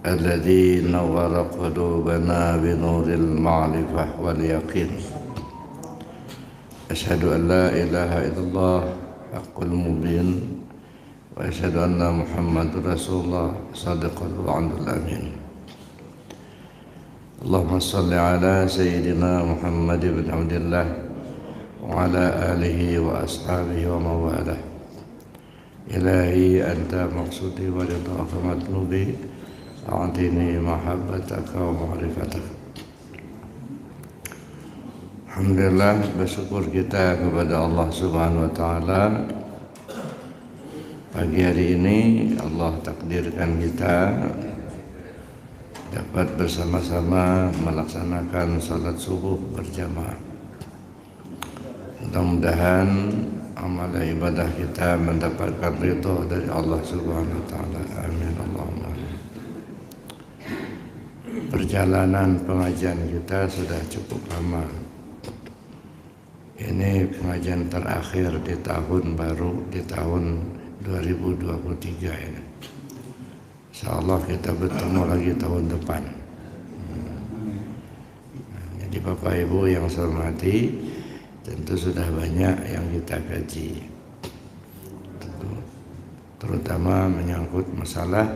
الذي نور قلوبنا بنور المعرفة واليقين. أشهد أن لا إله إلا الله حق المبين، وأشهد أن محمد رسول الله صادق الوعد الأمين. اللهم صل على سيدنا محمد بن عبد الله وعلى آله وأصحابه ومن والاه. إلهي أنت مقصودي ورضاك مطلوبي، أعطني محبتك ومعرفتك. Alhamdulillah, bersyukur kita kepada Allah Subhanahu wa Ta'ala. Pagi hari ini Allah takdirkan kita dapat bersama-sama melaksanakan salat subuh berjamaah. Mudah-mudahan amal ibadah kita mendapatkan ridha dari Allah Subhanahu wa Ta'ala. Amin Allahumma. Perjalanan pengajian kita sudah cukup lama. Ini pengajian terakhir di tahun baru, di tahun 2023 ini. Insyaallah kita bertemu lagi tahun depan. Jadi Bapak Ibu yang saya hormati, tentu sudah banyak yang kita kaji, terutama menyangkut masalah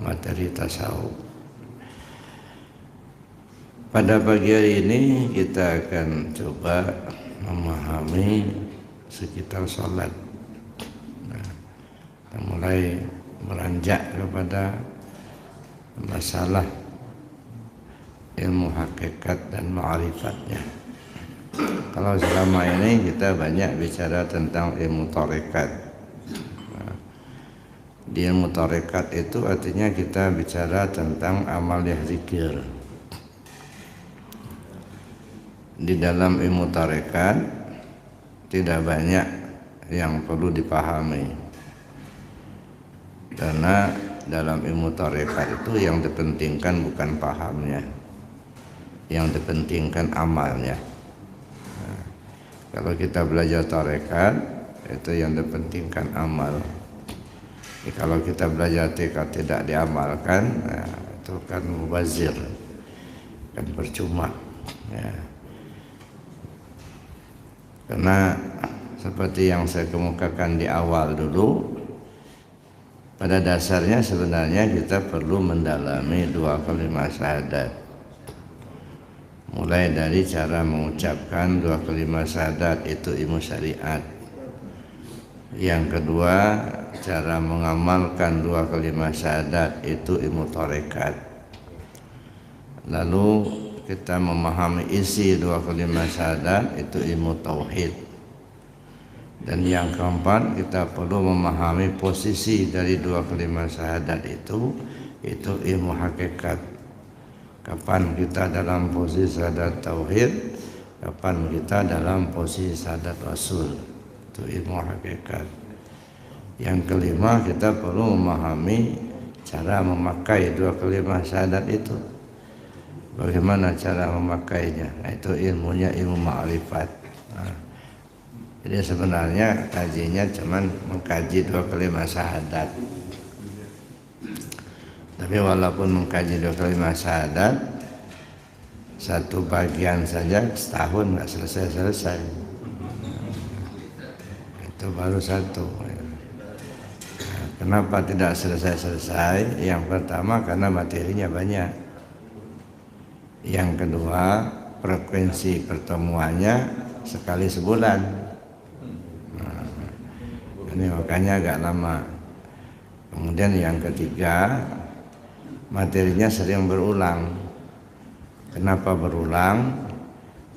materi tasawuf. Pada pagi hari ini kita akan coba memahami sekitar sholat. Kita mulai beranjak kepada masalah ilmu hakikat dan ma'rifatnya. Kalau selama ini kita banyak bicara tentang ilmu tarekat. Di ilmu tarekat itu artinya kita bicara tentang amaliyah zikir. Di dalam ilmu tarekat tidak banyak yang perlu dipahami, karena dalam ilmu tarekat itu yang dipentingkan bukan pahamnya, yang dipentingkan amalnya. Kalau kita belajar tarekat, itu yang dipentingkan amal. Kalau kita belajar tarekat tidak diamalkan, itu kan mubazir, kan percuma. Ya. Karena seperti yang saya kemukakan di awal dulu, pada dasarnya sebenarnya kita perlu mendalami dua kalimat syahadat. Mulai dari cara mengucapkan dua kalimat syahadat itu ilmu syariat. Yang kedua, cara mengamalkan dua kalimat syahadat itu ilmu tarekat. Lalu kita memahami isi dua kalimat syahadat itu ilmu tauhid. Dan yang keempat, kita perlu memahami posisi dari dua kalimat syahadat itu ilmu hakikat. Kapan kita dalam posisi syahadat tauhid, kapan kita dalam posisi syahadat rasul, itu ilmu hakikat. Yang kelima, kita perlu memahami cara memakai dua kalimat syahadat itu. Bagaimana cara memakainya? Itu ilmunya ilmu ma'rifat. Jadi sebenarnya kajinya cuman mengkaji dua kalimat syahadat. Tapi walaupun mengkaji dua kalimat syahadat, satu bagian saja setahun nggak selesai. Itu baru satu. Kenapa tidak selesai? Yang pertama karena materinya banyak. Yang kedua, frekuensi pertemuannya sekali sebulan. Ini makanya agak lama. Kemudian yang ketiga, materinya sering berulang. Kenapa berulang?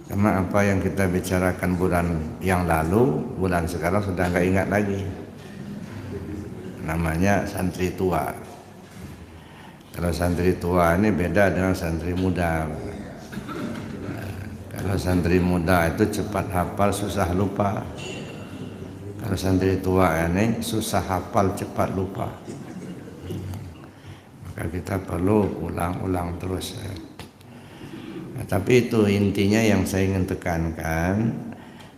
Karena apa yang kita bicarakan bulan yang lalu, bulan sekarang sudah nggak ingat lagi. Namanya santri tua. Kalau santri tua ini beda dengan santri muda. Kalau santri muda itu cepat hafal, susah lupa. Kalau santri tua ini susah hafal, cepat lupa. Maka kita perlu ulang-ulang terus. Nah, tapi itu intinya yang saya ingin tekankan.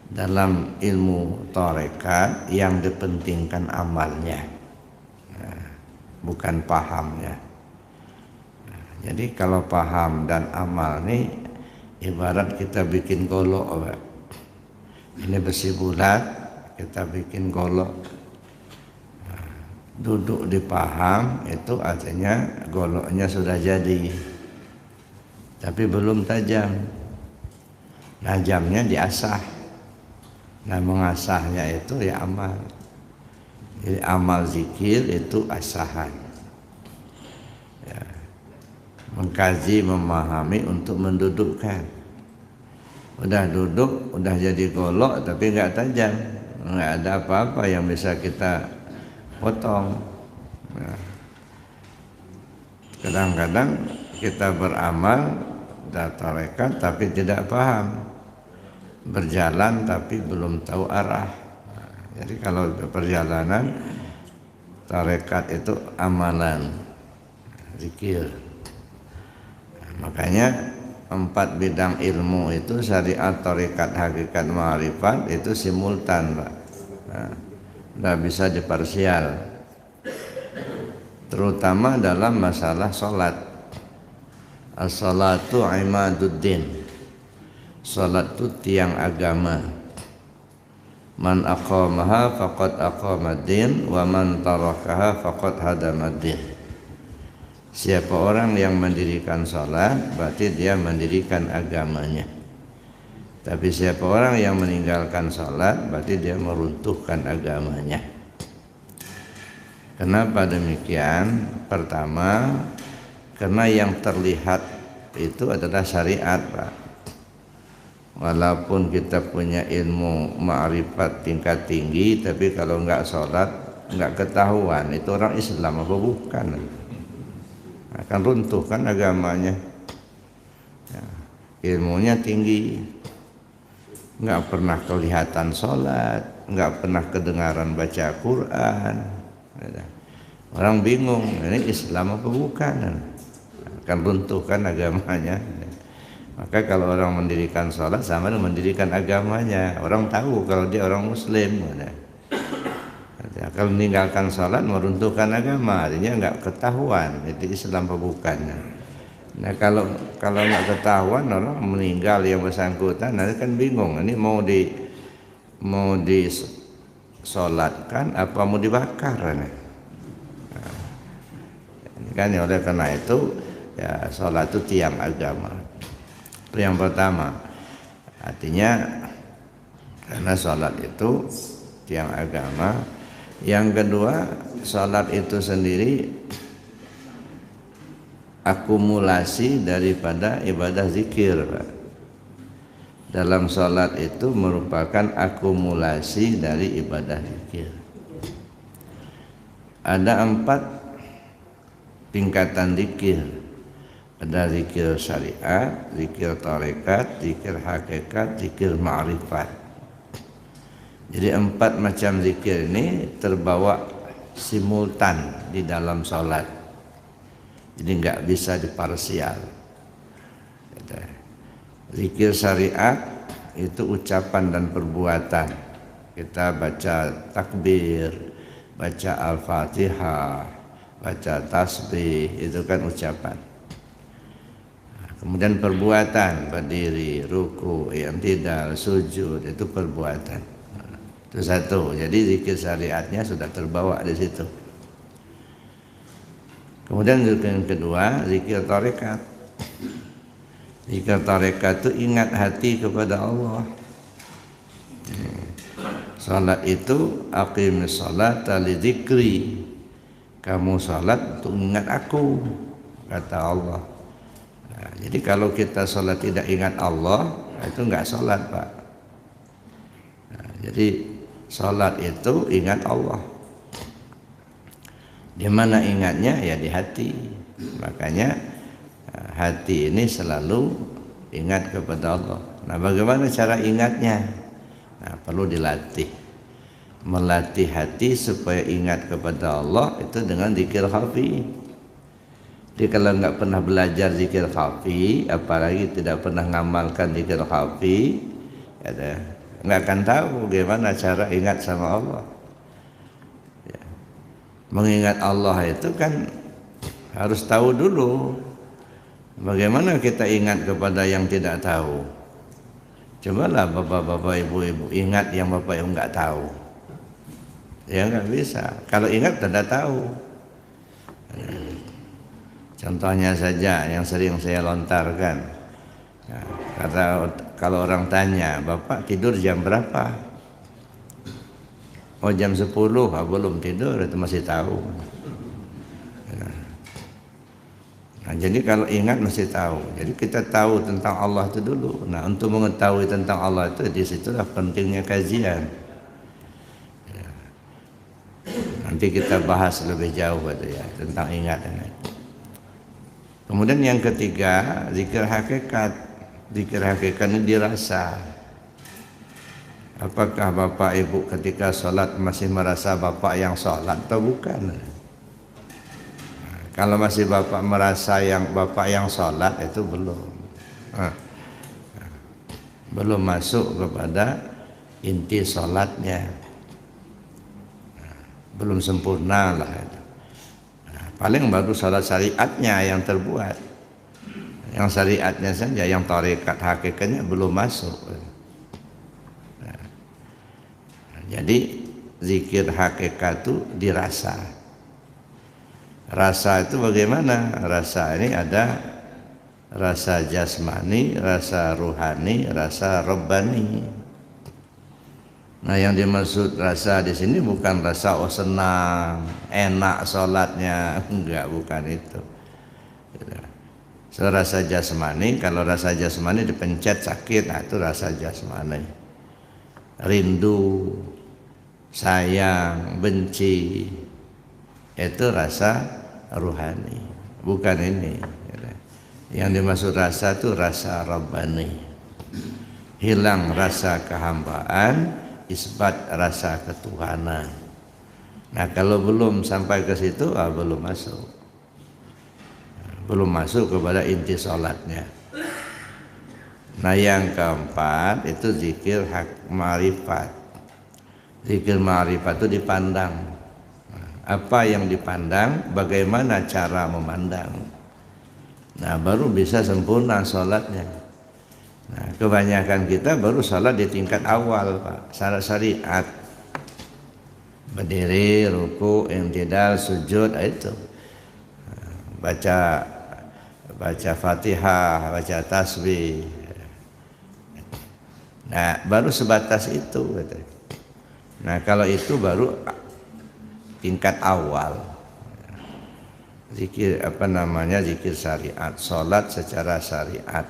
Dalam ilmu tarekat yang dipentingkan amalnya. bukan pahamnya. Jadi kalau paham dan amal ini ibarat kita bikin golok, Pak. Ini besi bulat, kita bikin golok. Duduk di paham itu artinya goloknya sudah jadi, tapi belum tajam. Najamnya diasah. Nah, mengasahnya itu ya amal. Jadi amal zikir itu asahan. Ya. Mengkaji, memahami untuk mendudukkan. Udah duduk, udah jadi golok tapi nggak tajam, nggak ada apa-apa yang bisa kita potong. Nah, kadang-kadang kita beramal dan tarekat tapi tidak paham, berjalan tapi belum tahu arah. Nah, jadi kalau perjalanan tarekat itu amalan, zikir. Nah, makanya 4 bidang ilmu itu syariat, tarekat, hakikat, ma'rifat itu simultan, Pak. Nah, nggak bisa diparsial, terutama dalam masalah sholat. As-salatu imaduddin, sholat itu tiang agama. Man aqamaha faqad aqamaddin wa man tarakaha faqad hadamaddin. Siapa orang yang mendirikan sholat berarti dia mendirikan agamanya. Tapi siapa orang yang meninggalkan sholat berarti dia meruntuhkan agamanya. Kenapa demikian? Pertama, karena yang terlihat itu adalah syariat, Pak. Walaupun kita punya ilmu ma'rifat tingkat tinggi, tapi kalau enggak sholat, enggak ketahuan itu orang Islam apa bukan, akan runtuh kan agamanya. Ya, ilmunya tinggi, enggak pernah kelihatan sholat, enggak pernah kedengaran baca Quran. Orang bingung, ini Islam apa bukan, akan runtuh kan agamanya. Maka kalau orang mendirikan sholat sama dengan mendirikan agamanya. Orang tahu kalau dia orang Muslim. Kalau meninggalkan sholat meruntuhkan agama, artinya nggak ketahuan itu Islam apa bukan. Nah kalau nggak ketahuan orang meninggal yang bersangkutan, nanti kan bingung. Ini mau disolatkan apa mau dibakar? Nah, kan oleh karena itu ya sholat itu tiang agama. Itu yang pertama, artinya karena sholat itu tiang agama. Yang kedua, sholat itu sendiri akumulasi daripada ibadah zikir, Pak. Dalam sholat itu merupakan akumulasi dari ibadah zikir. Ada 4 tingkatan zikir. Ada zikir syariat, zikir tarekat, zikir hakikat, zikir ma'rifat. Jadi 4 macam zikir ini terbawa simultan di dalam sholat. Jadi nggak bisa diparsial. Zikir syariat itu ucapan dan perbuatan. Kita baca takbir, baca al-fatihah, baca tasbih, itu kan ucapan. Kemudian perbuatan, berdiri, ruku, i'tidal, sujud, itu perbuatan. Itu satu. Jadi zikir syariatnya sudah terbawa di situ. Kemudian zikir yang kedua, zikir tarekat. Zikir tarekat itu ingat hati kepada Allah. Salat itu aqimis salata li dzikri. Kamu salat untuk ingat aku, kata Allah. Nah, jadi kalau kita sholat tidak ingat Allah, itu enggak sholat, Pak. Nah, jadi sholat itu ingat Allah. Di mana ingatnya? Ya di hati. Makanya hati ini selalu ingat kepada Allah. Nah, bagaimana cara ingatnya? Nah, perlu dilatih. Melatih hati supaya ingat kepada Allah itu dengan zikir khafi. Jadi kalau nggak pernah belajar zikir khafi, apalagi tidak pernah ngamalkan zikir khafi, ya, nggak akan tahu bagaimana cara ingat sama Allah. Ya. Mengingat Allah itu kan harus tahu dulu. Bagaimana kita ingat kepada yang tidak tahu? Cobalah bapak-bapak, ibu-ibu ingat yang bapak ibu nggak tahu. Ya nggak bisa. Kalau ingat tidak tahu. Contohnya saja yang sering saya lontarkan. Nah, kalau orang tanya, bapak tidur jam berapa? Oh jam 10, belum tidur, itu masih tahu. Nah, jadi kalau ingat mesti tahu. Jadi kita tahu tentang Allah itu dulu. Nah, untuk mengetahui tentang Allah itu disitulah pentingnya kajian. Ya. Nanti kita bahas lebih jauh itu ya tentang ingat ini. Kemudian yang ketiga, zikir hakikat. Zikir hakikat ini dirasa. Apakah bapak ibu ketika sholat masih merasa bapak yang sholat atau bukan? Kalau masih bapak merasa yang bapak yang sholat itu belum masuk kepada inti sholatnya, belum sempurna lah. Paling baru sholat syariatnya yang terbuat, yang syariatnya saja, yang tarekat hakikatnya belum masuk. Jadi zikir hakikat itu dirasa. Rasa itu bagaimana? Rasa ini ada rasa jasmani, rasa ruhani, rasa rabbani. Nah, yang dimaksud rasa di sini bukan rasa senang, enak sholatnya, enggak, bukan itu. So, rasa jasmani, kalau rasa jasmani dipencet sakit, nah itu rasa jasmani. Rindu, sayang, benci, itu rasa ruhani, bukan ini. Yang dimaksud rasa itu rasa rabbani. Hilang rasa kehambaan, isbat rasa ketuhanan. Nah, kalau belum sampai ke situ, belum masuk. Belum masuk kepada inti sholatnya. Nah, yang keempat itu zikir hak ma'rifat. Zikir ma'rifat itu dipandang. Apa yang dipandang, bagaimana cara memandang. Nah, baru bisa sempurna sholatnya. Nah, kebanyakan kita baru sholat di tingkat awal, Pak. Syarat syariat, berdiri, ruku, i'tidal, sujud, itu baca Fatihah, baca tasbih. Nah, baru sebatas itu. Nah, kalau itu baru tingkat awal. Zikir zikir syariat, sholat secara syariat.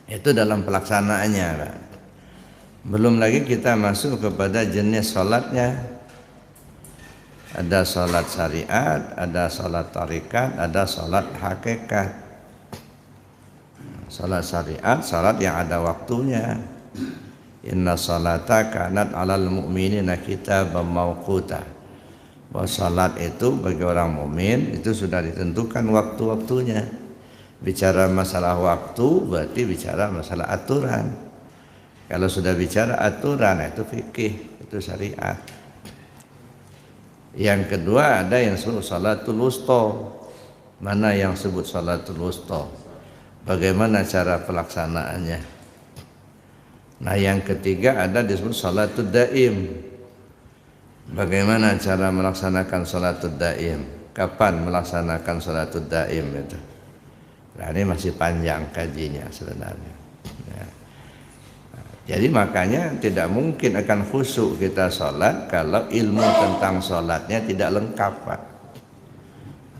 Itu dalam pelaksanaannya, Pak. Belum lagi kita masuk kepada jenis sholatnya. Ada sholat syariat, ada sholat tarikat, ada sholat hakikat. Sholat syariat, sholat yang ada waktunya. Inna sholata kanat alal mu'minina kitaban mawquta. Bahwa salat itu bagi orang mukmin itu sudah ditentukan waktu-waktunya. Bicara masalah waktu berarti bicara masalah aturan. Kalau sudah bicara aturan itu fikih, itu syariat. Yang kedua ada yang disebut salatul wusta. Mana yang sebut salatul wusta? Bagaimana cara pelaksanaannya? Nah, yang ketiga ada disebut salatul daim. Bagaimana cara melaksanakan salatul daim? Kapan melaksanakan salatul daim itu? Nah, ini masih panjang kajinya sebenarnya. Ya. Jadi makanya tidak mungkin akan khusyuk kita sholat kalau ilmu tentang sholatnya tidak lengkap, Pak.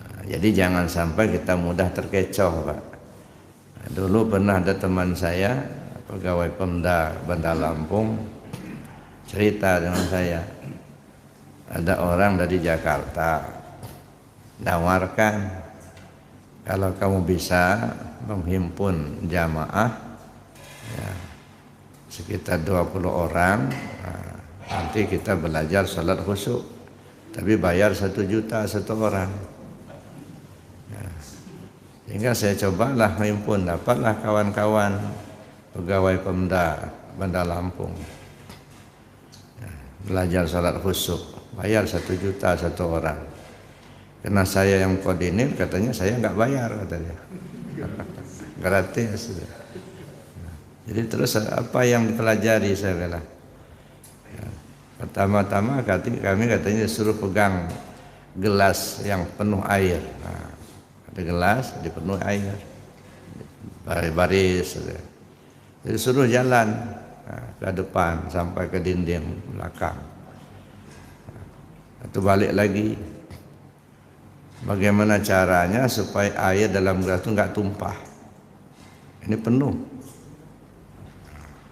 Nah, jadi jangan sampai kita mudah terkecoh, Pak. Nah, dulu pernah ada teman saya, pegawai Pemda Bandar Lampung, cerita dengan saya. Ada orang dari Jakarta nawarkan, kalau kamu bisa menghimpun jamaah ya, sekitar 20 orang, nah, nanti kita belajar sholat khusyuk, tapi bayar 1 juta satu orang. Ya. Sehingga saya cobalah menghimpun, dapatlah kawan-kawan pegawai Pemda Bandar Lampung ya, belajar sholat khusyuk. bayar 1 juta satu orang. Karena saya yang koordinir, katanya saya nggak bayar katanya, gratis. Jadi terus apa yang dipelajari saya bilang. Pertama-tama kami katanya suruh pegang gelas yang penuh air. Nah, ada gelas dipenuhi air, baris-baris. Jadi suruh jalan ke depan sampai ke dinding belakang. Atau balik lagi. Bagaimana caranya supaya air dalam gelas itu nggak tumpah? Ini penuh.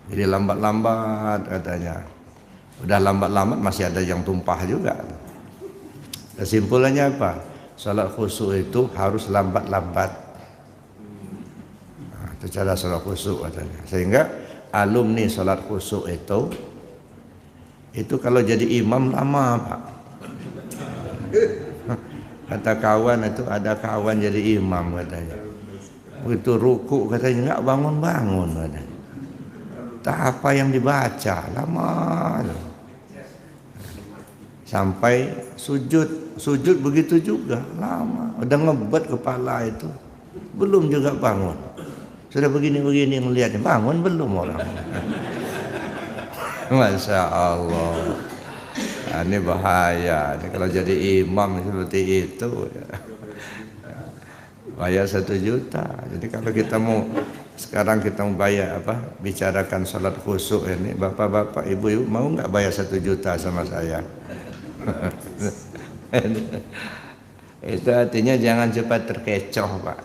Jadi lambat-lambat katanya. Udah lambat-lambat masih ada yang tumpah juga. Kesimpulannya apa? Salat khusyuk itu harus lambat-lambat. Nah, itu cara salat khusyuk katanya. Sehingga alumni salat khusyuk itu kalau jadi imam lama, Pak. Kata kawan itu, ada kawan jadi imam katanya. Begitu ruku katanya nggak bangun-bangun katanya. Tak apa yang dibaca lama. Sampai sujud begitu juga lama. Udah ngebet kepala itu, belum juga bangun. Sudah begini-begini melihatnya, bangun belum orang. Masya Allah. Nah, ini bahaya. Ini kalau jadi imam seperti itu, bayar 1 juta. Jadi kalau kita mau sekarang kita mau bayar bicarakan salat khusyuk ini, bapak-bapak, ibu-ibu mau nggak bayar 1 juta sama saya? Itu artinya jangan cepat terkecoh, Pak.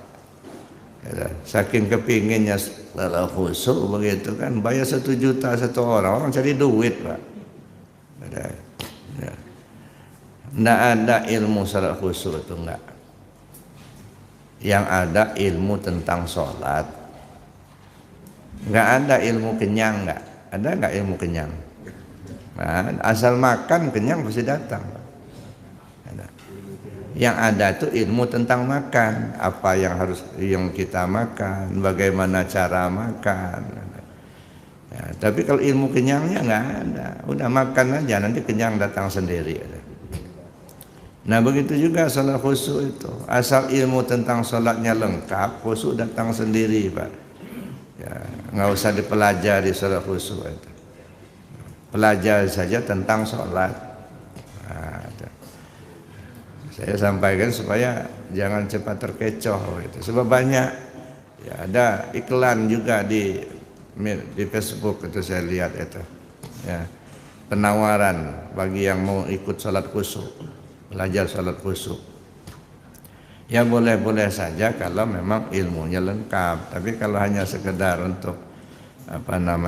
Saking kepinginnya salat khusyuk begitu kan, bayar 1 juta satu orang cari duit, Pak. Nggak ada ilmu salat khusyuk itu enggak. Yang ada ilmu tentang sholat. Nggak ada ilmu kenyang, nggak ada. Nggak ilmu kenyang. Nah, asal makan kenyang pasti datang. Yang ada itu ilmu tentang makan, apa yang kita makan, bagaimana cara makan. Ya, tapi kalau ilmu kenyangnya nggak ada, udah makan aja nanti kenyang datang sendiri. Nah begitu juga salat khusyuk itu, asal ilmu tentang salatnya lengkap, khusyuk datang sendiri, Pak. Ya, nggak usah dipelajari salat khusyuk itu. Pelajari saja tentang salat. Nah, saya sampaikan supaya jangan cepat terkecoh itu. Sebab banyak ya, ada iklan juga di Facebook itu saya lihat itu. Ya, penawaran bagi yang mau ikut salat khusyuk, belajar salat khusyuk. Ya boleh-boleh saja kalau memang ilmunya lengkap. Tapi kalau hanya sekedar untuk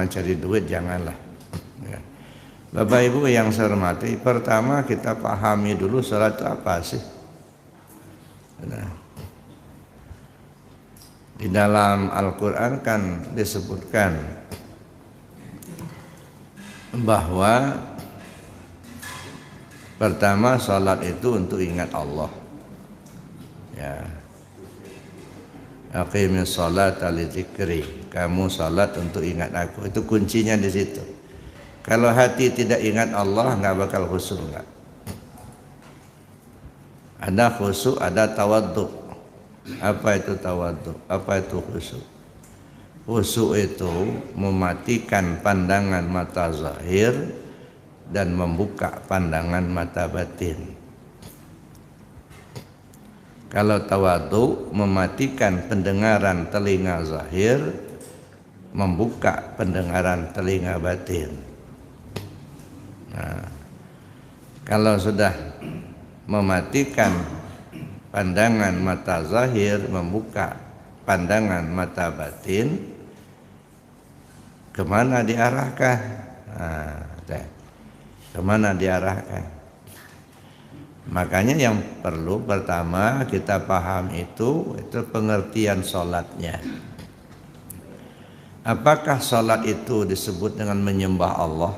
cari duit, janganlah. Ya. Bapak Ibu yang saya hormati, pertama kita pahami dulu salat itu apa sih. Nah, di dalam Al-Quran kan disebutkan bahwa pertama salat itu untuk ingat Allah. Ya. Aqimis sholata li dzikri. Kamu salat untuk ingat aku. Itu kuncinya di situ. Kalau hati tidak ingat Allah, nggak bakal khusyuk, nggak. Ada khusyuk, ada tawaddu. Apa itu tawaddu? Apa itu khusyuk? Khusyuk itu mematikan pandangan mata zahir dan membuka pandangan mata batin. Kalau tawadhu mematikan pendengaran telinga zahir, membuka pendengaran telinga batin. Nah, kalau sudah mematikan pandangan mata zahir, membuka pandangan mata batin, kemana diarahkan? Kemana diarahkan? Makanya yang perlu pertama kita paham itu pengertian sholatnya. Apakah sholat itu disebut dengan menyembah Allah?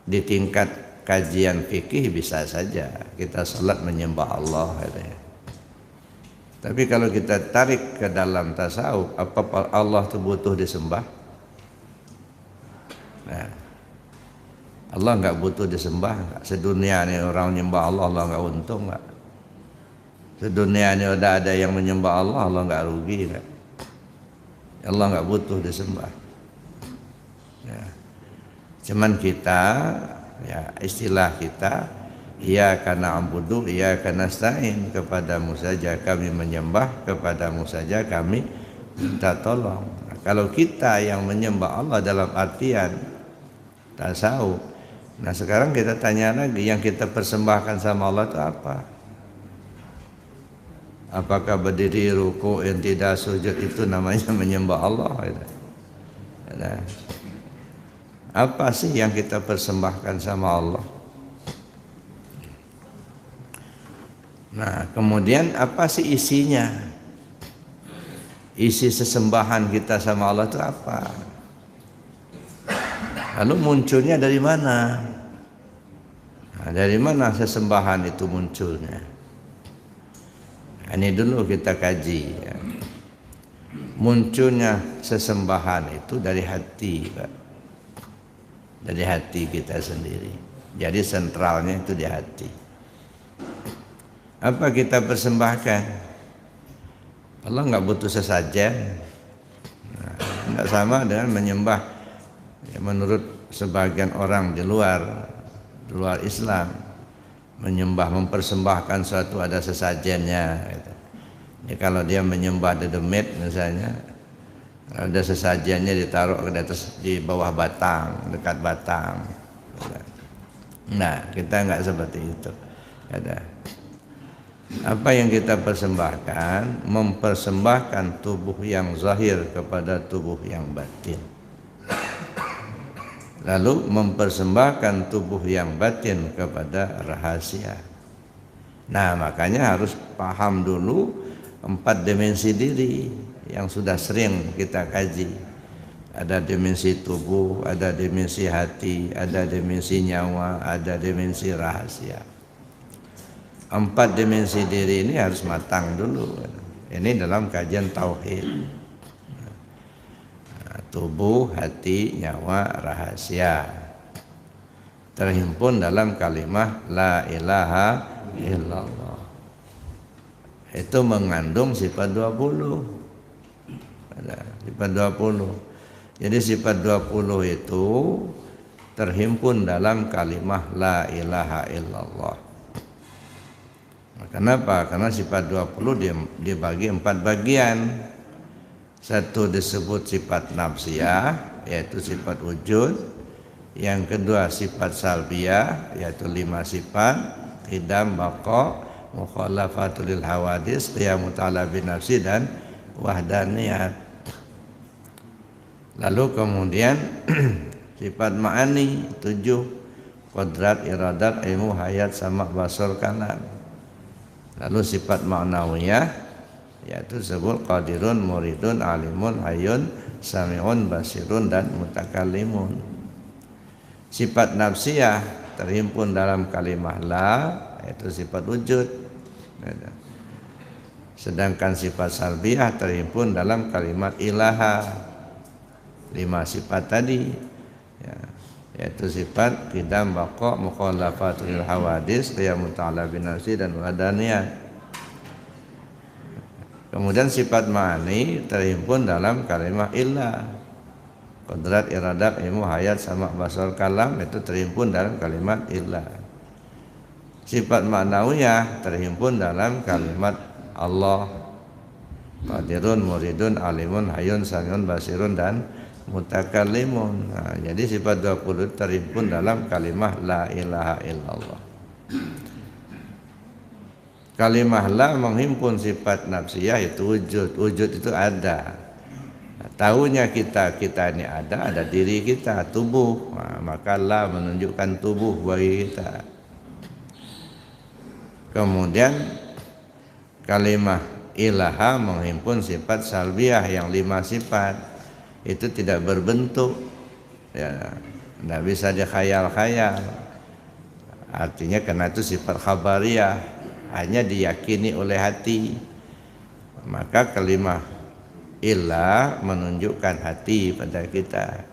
Di tingkat kajian fikih bisa saja kita sholat menyembah Allah. Tapi kalau kita tarik ke dalam tasawuf, apa Allah itu butuh disembah? Nah, Allah nggak butuh disembah. Sedunia ini orang menyembah Allah, Allah nggak untung nggak. Sedunia ini udah ada yang menyembah Allah, Allah nggak rugi nggak. Allah nggak butuh disembah. Ya. Cuman kita, ya istilah kita, iyyaka na'budu, iyyaka nasta'in, kepadamu saja kami menyembah, kepadamu saja kami minta tolong. Nah, kalau kita yang menyembah Allah dalam artian tasawuf, nah sekarang kita tanya lagi, yang kita persembahkan sama Allah itu apa? Apakah berdiri, ruku, tidak sujud itu namanya menyembah Allah? Nah, apa sih yang kita persembahkan sama Allah? Nah, kemudian apa sih isinya? Isi sesembahan kita sama Allah itu apa? Lalu munculnya dari mana? Nah, dari mana sesembahan itu munculnya? Ini dulu kita kaji. Ya. Munculnya sesembahan itu dari hati, Pak. Dari hati kita sendiri. Jadi sentralnya itu di hati. Apa kita persembahkan? Allah nggak butuh sesajen. Nah, nggak sama dengan menyembah ya, menurut sebagian orang di luar Islam, menyembah mempersembahkan suatu ada sesajennya. Gitu. Ya, kalau dia menyembah dedemit misalnya, ada sesajennya ditaruh di atas, di bawah batang, dekat batang. Nah, kita nggak seperti itu. Ada. Apa yang kita persembahkan? Mempersembahkan tubuh yang zahir kepada tubuh yang batin. Lalu mempersembahkan tubuh yang batin kepada rahasia. Nah, makanya harus paham dulu 4 dimensi diri yang sudah sering kita kaji. Ada dimensi tubuh, ada dimensi hati, ada dimensi nyawa, ada dimensi rahasia. 4 dimensi diri ini harus matang dulu. Ini dalam kajian tauhid. Tubuh, hati, nyawa, rahasia terhimpun dalam kalimat la ilaha illallah. Itu mengandung sifat 20. Ada sifat 20. Jadi sifat 20 itu terhimpun dalam kalimat la ilaha illallah. Kenapa? Karena sifat 20 dibagi 4 bagian. Satu disebut sifat nafsiyah, yaitu sifat wujud. Yang kedua sifat salbiyah, yaitu 5 sifat: qidam, baqa, mukhalafatul lil hawadis, qiyamu ta'ala bin nafsi, dan wahdaniyat. Lalu kemudian sifat ma'ani 7: qudrat, iradat, ilmu, hayat, sama, basar, kalam. Lalu sifat ma'nawiyah yaitu sebut qadirun, muridun, alimun, hayyun, sami'un, basirun, dan mutakallimun. Sifat nafsiyah terhimpun dalam kalimat la, yaitu sifat wujud. Sedangkan sifat salbiyah terhimpun dalam kalimat ilaha, 5 sifat tadi ya, yaitu sifat qidam, baqa, mukhalafatul hawadis, qiyamu ta'ala bin nafsi, dan wadaniyah. Kemudian sifat ma'ani terhimpun dalam kalimat illah, qudrat, iradat, ilmu, hayat, sama, basar, kalam, itu terhimpun dalam kalimat illah. Sifat ma'nawiyah terhimpun dalam kalimat Allah, qadirun, muridun, alimun, hayyun, sami'un, basirun, dan mutakallimun. Nah, jadi sifat 20 terhimpun dalam kalimat la ilaha illallah. Kalimah la menghimpun sifat nafsiyah, itu wujud. Wujud itu ada. Nah, tahunya kita ini ada diri kita, tubuh. Nah, maka la menunjukkan tubuh bagi kita. Kemudian kalimah ilaha menghimpun sifat salbiyah yang 5 sifat. Itu tidak berbentuk. Ya, tidak bisa dikhayal-khayal. Artinya karena itu sifat khabariyah, hanya diyakini oleh hati. Maka kalimah ilah menunjukkan hati pada kita.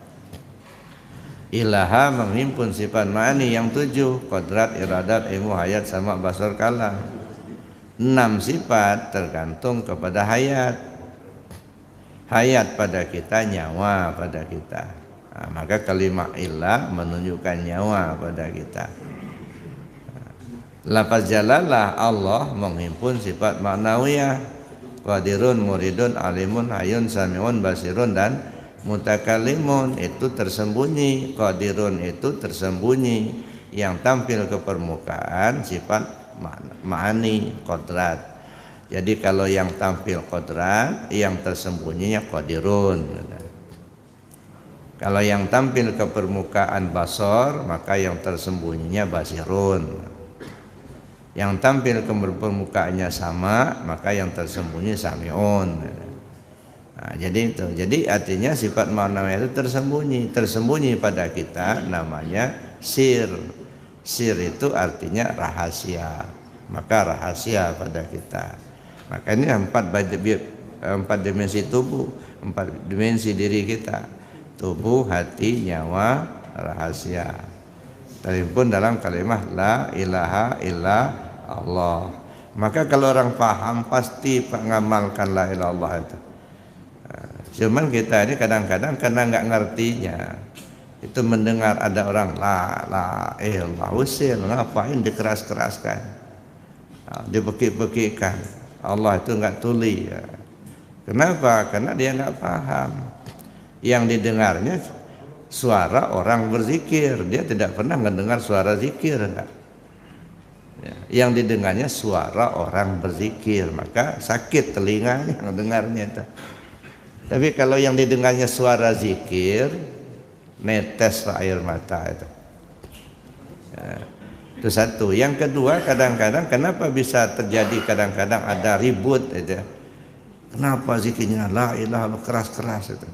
Ilaha menghimpun sifat ma'ani yang 7, kodrat, iradat, ilmu, hayat, sama, basar, kalam. 6 sifat tergantung kepada hayat. Hayat pada kita, nyawa pada kita. Nah, maka kalimat ilah menunjukkan nyawa pada kita. Lafaz jalalah Allah menghimpun sifat maknawiyah, qadirun, muridun, alimun, hayun, samiun, basirun, dan mutakalimun. Itu tersembunyi. Qadirun itu tersembunyi, yang tampil ke permukaan sifat ma'ani, kodrat. Jadi kalau yang tampil kodrat, yang tersembunyinya qadirun. Kalau yang tampil ke permukaan basor, maka yang tersembunyinya basirun. Yang tampil ke permukaannya sama, maka yang tersembunyi samiun. Nah, jadi itu. Jadi artinya sifat maknawiyah itu tersembunyi pada kita, namanya sir. Sir itu artinya rahasia. Maka rahasia pada kita. Maka ini 4 dimensi tubuh, 4 dimensi diri kita. Tubuh, hati, nyawa, rahasia. Terhimpun dalam kalimat la ilaha illa Allah. Maka kalau orang paham pasti mengamalkan la ilaha illallah itu. Cuman kita ini kadang-kadang karena nggak ngertinya, itu mendengar ada orang la ilallah, usil, ngapain dikeras-keraskan, dibekik-bekikkan. Allah itu nggak tuli. Kenapa? Karena dia nggak paham. Yang didengarnya suara orang berzikir, dia tidak pernah mendengar suara zikir. Yang didengarnya suara orang berzikir, maka sakit telinganya mendengarnya itu. Tapi kalau yang didengarnya suara zikir, netes air mata itu. Itu satu. Yang kedua, kadang-kadang kenapa bisa terjadi kadang-kadang ada ribut itu. Kenapa zikirnya la ilaha keras-keras itu?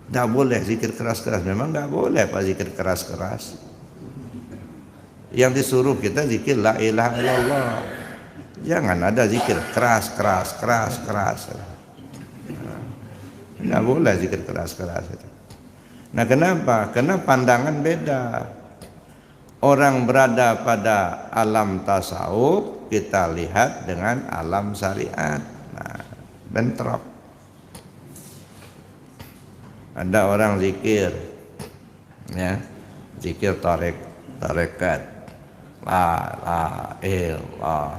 Tidak boleh zikir keras-keras. Memang tidak boleh Pak zikir keras-keras. Yang disuruh kita zikir la ilaha illallah. Jangan ada zikir keras-keras. Tidak boleh zikir keras-keras itu. Nah kenapa? Karena pandangan beda. Orang berada pada alam tasawuf, kita lihat dengan alam syariat. Nah, bentrok. Ada orang zikir, ya, zikir tarekat, la ilallah.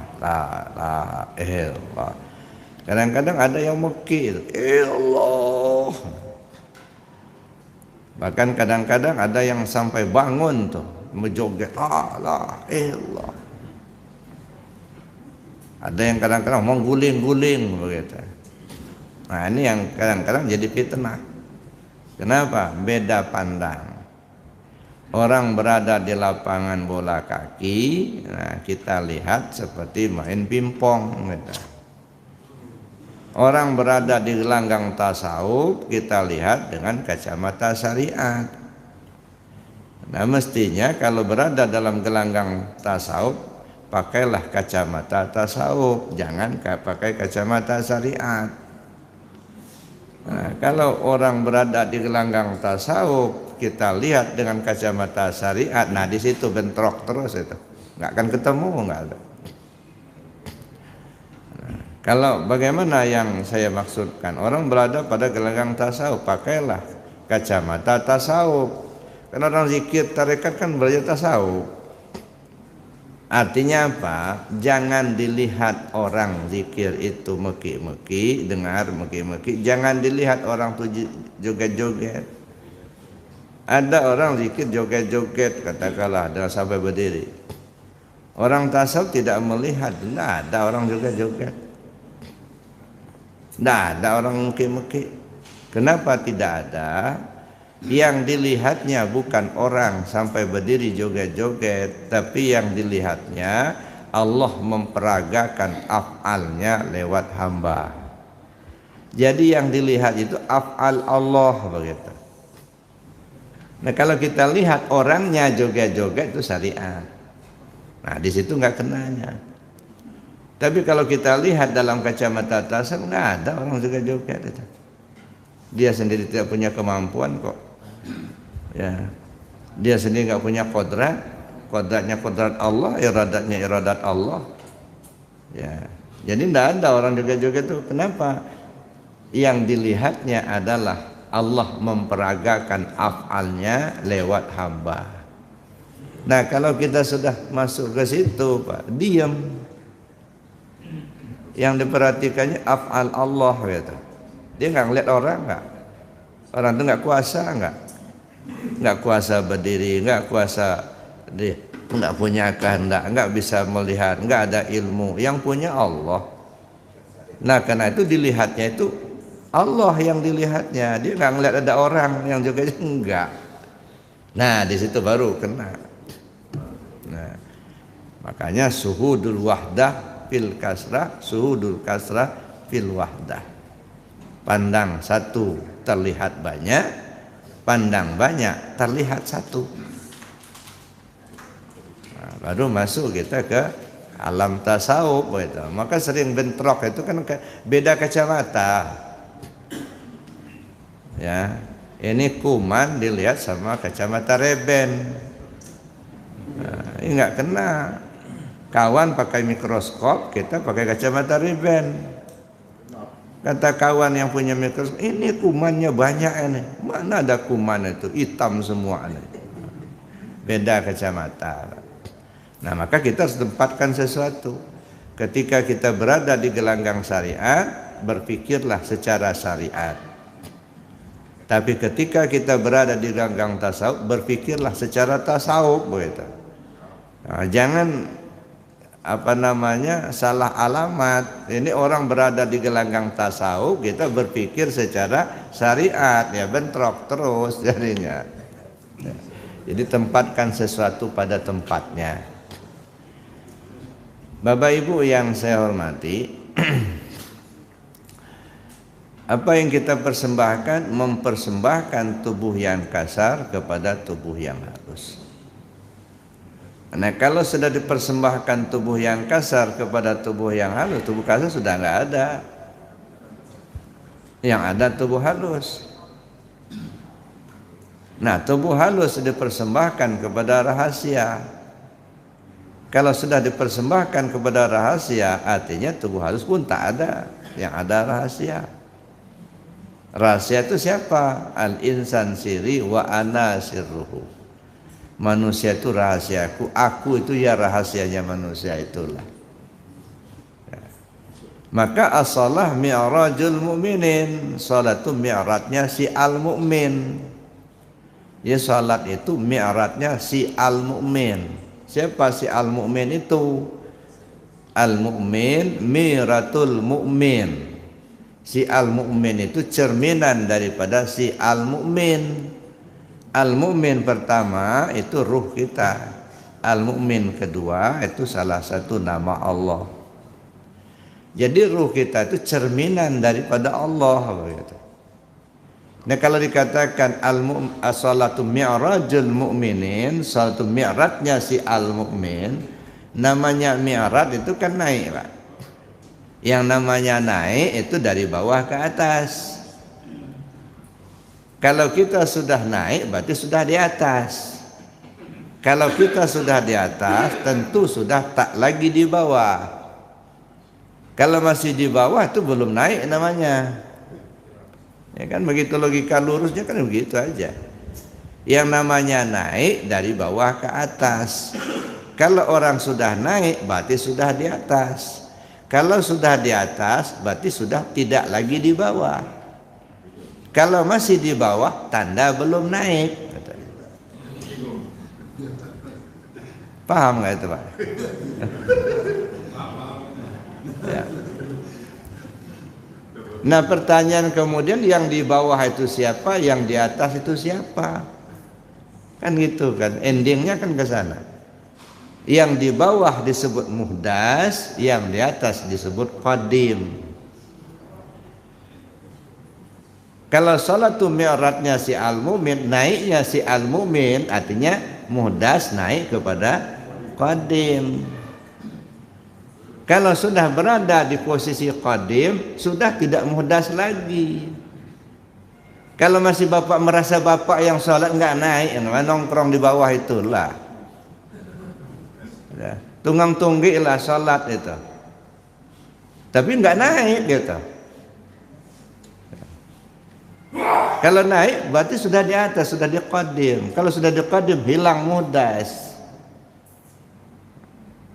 Kadang-kadang ada yang mekir, ilallah. Bahkan kadang-kadang ada yang sampai bangun tuh, menjoget, la ilallah. Ada yang kadang-kadang mengguling-guling begitu. Nah ini yang kadang-kadang jadi fitnah. Kenapa? Beda pandang. Orang berada di lapangan bola kaki, nah kita lihat seperti main pingpong gitu. Orang berada di gelanggang tasawuf, kita lihat dengan kacamata syariat. Nah mestinya kalau berada dalam gelanggang tasawuf, pakailah kacamata tasawuf, jangan pakai kacamata syariat. Nah, kalau orang berada di gelanggang tasawuf, kita lihat dengan kacamata syariat, nah di situ bentrok terus itu, nggak akan ketemu, nggak ada. Nah, kalau bagaimana yang saya maksudkan, orang berada pada gelanggang tasawuf, pakailah kacamata tasawuf. Karena orang zikir tarekat kan belajar tasawuf. Artinya apa? Jangan dilihat orang zikir itu meki-meki, dengar meki-meki. Jangan dilihat orang tuh joget-joget. Ada orang zikir joget-joget, katakanlah dengan sampai berdiri. Orang tasawuf tidak melihat, tidak ada orang joget-joget. Tidak ada orang meki-meki. Kenapa tidak ada? Yang dilihatnya bukan orang sampai berdiri joget-joget, tapi yang dilihatnya Allah memperagakan af'alnya lewat hamba. Jadi yang dilihat itu af'al Allah begitu. Nah kalau kita lihat orangnya joget-joget itu syariat. Nah di situ nggak kenanya. Tapi kalau kita lihat dalam kacamata tasawuf nggak ada orang joget-joget itu. Dia sendiri tidak punya kemampuan kok. Ya, Dia sendiri nggak punya kodrat, kodratnya kodrat Allah, iradatnya iradat Allah. Ya, jadi tidak ada orang joget-joget itu. Kenapa? Yang dilihatnya adalah Allah memperagakan af'alnya lewat hamba. Nah, kalau kita sudah masuk ke situ, Pak, diam. Yang diperhatikannya af'al Allah gitu. Dia nggak ngeliat orang nggak. Orang itu nggak kuasa nggak kuasa berdiri, nggak kuasa dia nggak punya kehendak, nggak bisa melihat, nggak ada ilmu. Yang punya Allah. Nah, karena itu dilihatnya itu Allah yang dilihatnya. Dia nggak ngeliat ada orang yang juga enggak. Nah, di situ baru kena. Nah, makanya suhudul wahdah fil kasrah, suhudul kasrah fil wahdah. Pandang satu terlihat banyak, pandang banyak terlihat satu. Nah, baru masuk kita ke alam tasawuf gitu. Maka sering bentrok itu kan beda kacamata. Ya, ini kuman dilihat sama kacamata reben. Nah, ini nggak kena. Kawan pakai mikroskop, kita pakai kacamata reben. Kata kawan yang punya mikroskop, ini kumannya banyak ini. Mana ada kuman itu, hitam semua ini. Beda kacamata. Nah, maka kita harus tempatkan sesuatu. Ketika kita berada di gelanggang syariat, berpikirlah secara syariat. Tapi ketika kita berada di gelanggang tasawuf, berpikirlah secara tasawuf begitu. Nah, jangan salah alamat. Ini orang berada di gelanggang tasawuf, kita berpikir secara syariat, ya bentrok terus jadinya. Jadi tempatkan sesuatu pada tempatnya. Bapak Ibu yang saya hormati, apa yang kita persembahkan? Mempersembahkan tubuh yang kasar kepada tubuh yang halus. Nah, kalau sudah dipersembahkan tubuh yang kasar kepada tubuh yang halus, tubuh kasar sudah nggak ada. Yang ada tubuh halus. Nah, tubuh halus dipersembahkan kepada rahasia. Kalau sudah dipersembahkan kepada rahasia, artinya tubuh halus pun tak ada. Yang ada rahasia. Rahasia itu siapa? Al-insan siri wa ana sirruhu. Manusia itu rahasiaku, aku itu ya rahasianya manusia itulah. Ya. Maka as-shalah mi'rajul mu'minin. Salat itu mi'rajnya si al-mu'min. Ya, salat itu mi'rajnya si al-mu'min. Siapa si al-mu'min itu? Al-mu'min miratul mu'min. Si al-mu'min itu cerminan daripada si al-mu'min. Al-mu'min pertama itu ruh kita. Al-mu'min kedua itu salah satu nama Allah. Jadi ruh kita itu cerminan daripada Allah begitu. Nah, kalau dikatakan as-salatu mi'rajul mu'minin, salatu mi'rajnya si al-mu'min, namanya mi'raj itu kan naik, Pak. Yang namanya naik itu dari bawah ke atas. Kalau kita sudah naik berarti sudah di atas. Kalau kita sudah di atas tentu sudah tak lagi di bawah. Kalau masih di bawah itu belum naik namanya. Ya kan, begitu logika lurusnya kan begitu aja. Yang namanya naik dari bawah ke atas. Kalau orang sudah naik berarti sudah di atas. Kalau sudah di atas berarti sudah tidak lagi di bawah. Kalau masih di bawah, tanda belum naik. Paham nggak itu, Pak? Ya. Nah, pertanyaan kemudian, yang di bawah itu siapa, yang di atas itu siapa? Kan gitu kan, endingnya kan ke sana. Yang di bawah disebut muhdas, yang di atas disebut qadim. Kalau salatu mi'rajnya si al-mu'min, naiknya si al-mu'min, artinya muhdas naik kepada qadim. Kalau sudah berada di posisi qadim, sudah tidak muhdas lagi. Kalau masih bapak merasa bapak yang sholat nggak naik, nongkrong di bawah itulah. Ya, tunggang tunggi lah sholat itu. Tapi nggak naik gitu. Kalau naik berarti sudah di atas, sudah diqadim. Kalau sudah diqadim hilang mudas.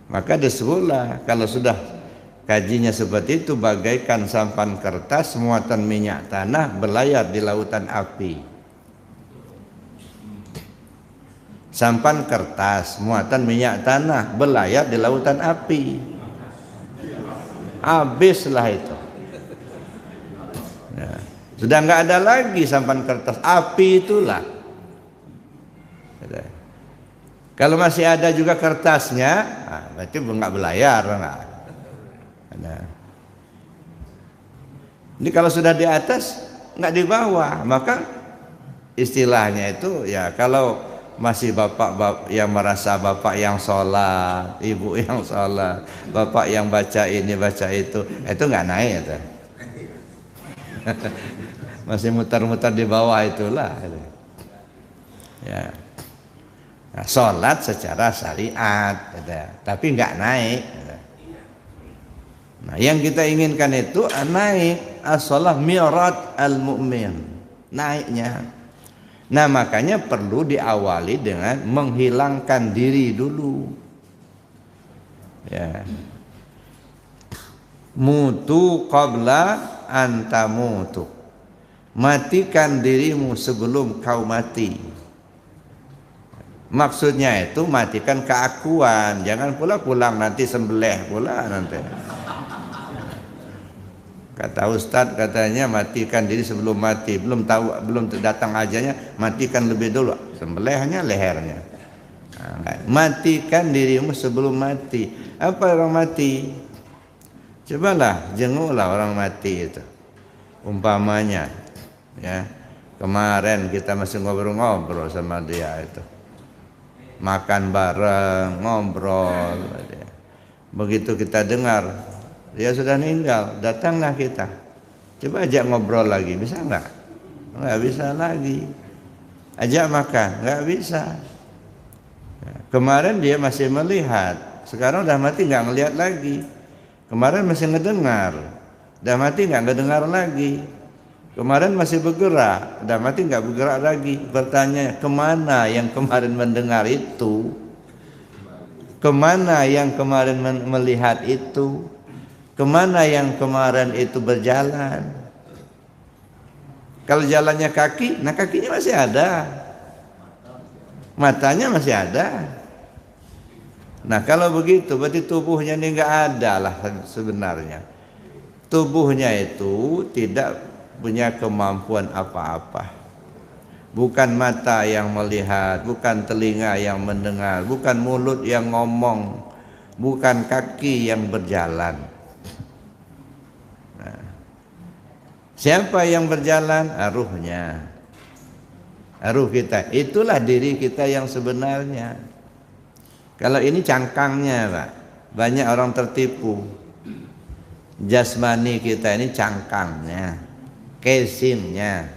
Maka disebutlah kalau sudah kajinya seperti itu bagaikan sampan kertas muatan minyak tanah berlayar di lautan api. Sampan kertas muatan minyak tanah berlayar di lautan api. Habislah itu. Ya. Sudah nggak ada lagi sampan kertas, api itulah. Kalau masih ada juga kertasnya, berarti nggak berlayar, nggak. Ini kalau sudah di atas, nggak di bawah, maka istilahnya itu ya kalau masih bapak yang merasa bapak yang sholat, ibu yang sholat, bapak yang baca ini baca itu nggak naik itu. Masih mutar-mutar di bawah itulah. Ya. Nah, sholat secara syariat, tapi nggak naik. Nah, yang kita inginkan itu naik, as-shalah mi'raj al-mu'min, naiknya. Nah, makanya perlu diawali dengan menghilangkan diri dulu. Ya. Mutu qabla antamutu. Matikan dirimu sebelum kau mati. Maksudnya itu matikan keakuan, jangan pula pulang nanti sembelih pula nanti. Kata Ustadz katanya matikan diri sebelum mati, belum datang ajalnya, matikan lebih dulu, sembelihnya lehernya. Nah, matikan dirimu sebelum mati. Apa orang mati? Cobalah jenguklah orang mati itu. Umpamanya ya, kemarin kita masih ngobrol-ngobrol sama dia itu, makan bareng, ngobrol. Begitu kita dengar dia sudah meninggal, datanglah kita, coba ajak ngobrol lagi, bisa nggak? Nggak bisa lagi. Ajak makan, nggak bisa. Kemarin dia masih melihat, sekarang udah mati nggak ngelihat lagi. Kemarin masih ngedengar, udah mati nggak ngedengar lagi. Kemarin masih bergerak, udah mati nggak bergerak lagi. Bertanya, kemana yang kemarin mendengar itu? Kemana yang kemarin melihat itu? Kemana yang kemarin itu berjalan? Kalau jalannya kaki, nah kakinya masih ada, matanya masih ada. Nah kalau begitu berarti tubuhnya ini nggak ada lah sebenarnya. Tubuhnya itu tidak punya kemampuan apa-apa. Bukan mata yang melihat, bukan telinga yang mendengar, bukan mulut yang ngomong, bukan kaki yang berjalan. Nah, siapa yang berjalan? Ruhnya. Ruh kita. Itulah diri kita yang sebenarnya. Kalau ini cangkangnya, Pak. Banyak orang tertipu. Jasmani kita ini cangkangnya, kesimnya.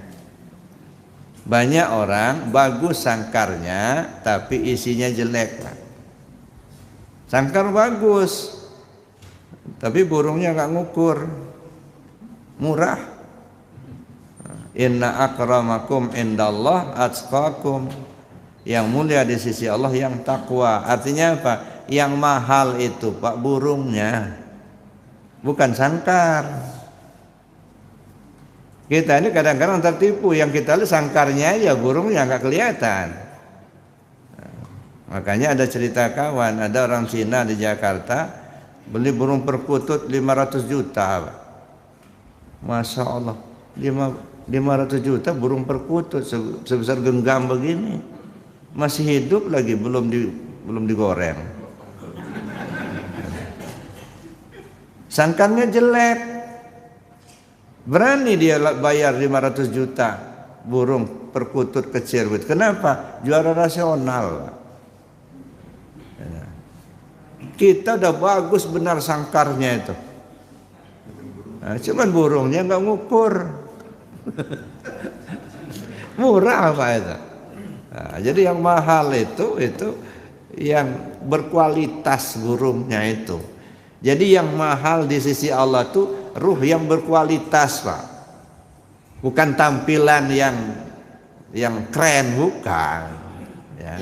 Banyak orang bagus sangkarnya tapi isinya jelek. Sangkar bagus tapi burungnya nggak ngukur, murah. Inna akramakum indallah atqakum. Yang mulia di sisi Allah yang takwa. Artinya apa? Yang mahal itu Pak burungnya, bukan sangkar. Kita ini kadang-kadang tertipu, yang kita lihat sangkarnya ya burungnya nggak kelihatan. Makanya ada cerita kawan, ada orang Cina di Jakarta beli burung perkutut 500 juta. Masya Allah, 500 juta burung perkutut sebesar genggam begini, masih hidup lagi, belum digoreng. Sangkarnya jelek, berani dia bayar 500 juta burung perkutut kecil. Kenapa? Juara nasional. Kita udah bagus benar sangkarnya itu, nah, cuman burungnya nggak ngukur. Murah apa itu? Nah, jadi yang mahal itu yang berkualitas burungnya itu. Jadi yang mahal di sisi Allah tuh ruh yang berkualitas, Pak. Bukan tampilan yang keren, bukan. Ya.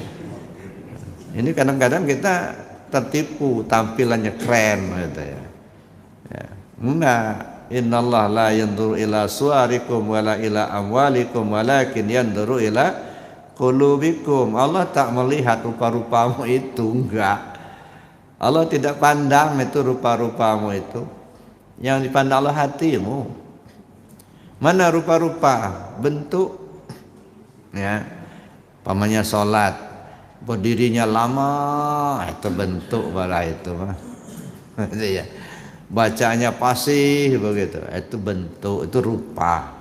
Ini kadang-kadang kita tertipu tampilannya keren gitu ya. Ya. Enggak. Innallaha la yanzuru ila suwarikum wala ila amwalikum walakin yanzuru ila qulubikum. Allah tak melihat rupa-rupamu itu, enggak. Allah tidak pandang itu rupa-rupamu itu. Yang dipandang Allah hatimu. Mana rupa-rupa? Bentuk. Ya. Pamannya sholat, berdirinya lama, itu bentuk bala itu mah. Itu ya. Bacanya fasih begitu, itu bentuk, itu rupa.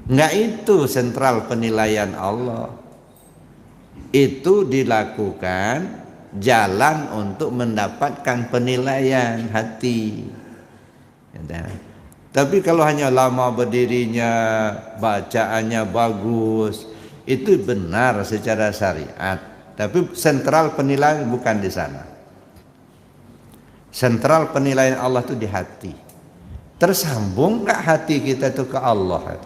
Enggak itu sentral penilaian Allah. Itu dilakukan jalan untuk mendapatkan penilaian hati. Ya. Tapi kalau hanya lama berdirinya, bacaannya bagus, itu benar secara syariat. Tapi sentral penilaian bukan di sana. Sentral penilaian Allah itu di hati. Tersambung nggak hati kita itu ke Allah?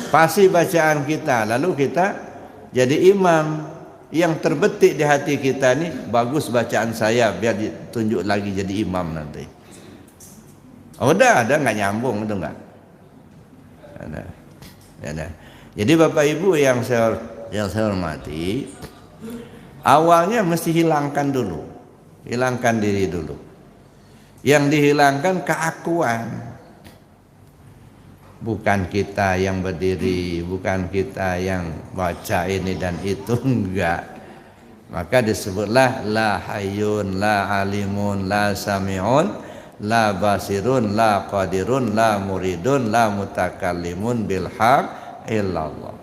Pasti bacaan kita, lalu kita jadi imam. Yang terbetik di hati kita nih, bagus bacaan saya, biar ditunjuk lagi jadi imam nanti. Oh, ada nggak nyambung itu nggak? Ada. Jadi Bapak Ibu yang saya hormati, awalnya mesti hilangkan dulu. Hilangkan diri dulu. Yang dihilangkan keakuan. Bukan kita yang berdiri, bukan kita yang baca ini dan itu, enggak. Maka disebutlah la hayyun, la alimun, la sami'un, la basirun, la qadirun, la muridun, la mutakallimun bil haq illallah.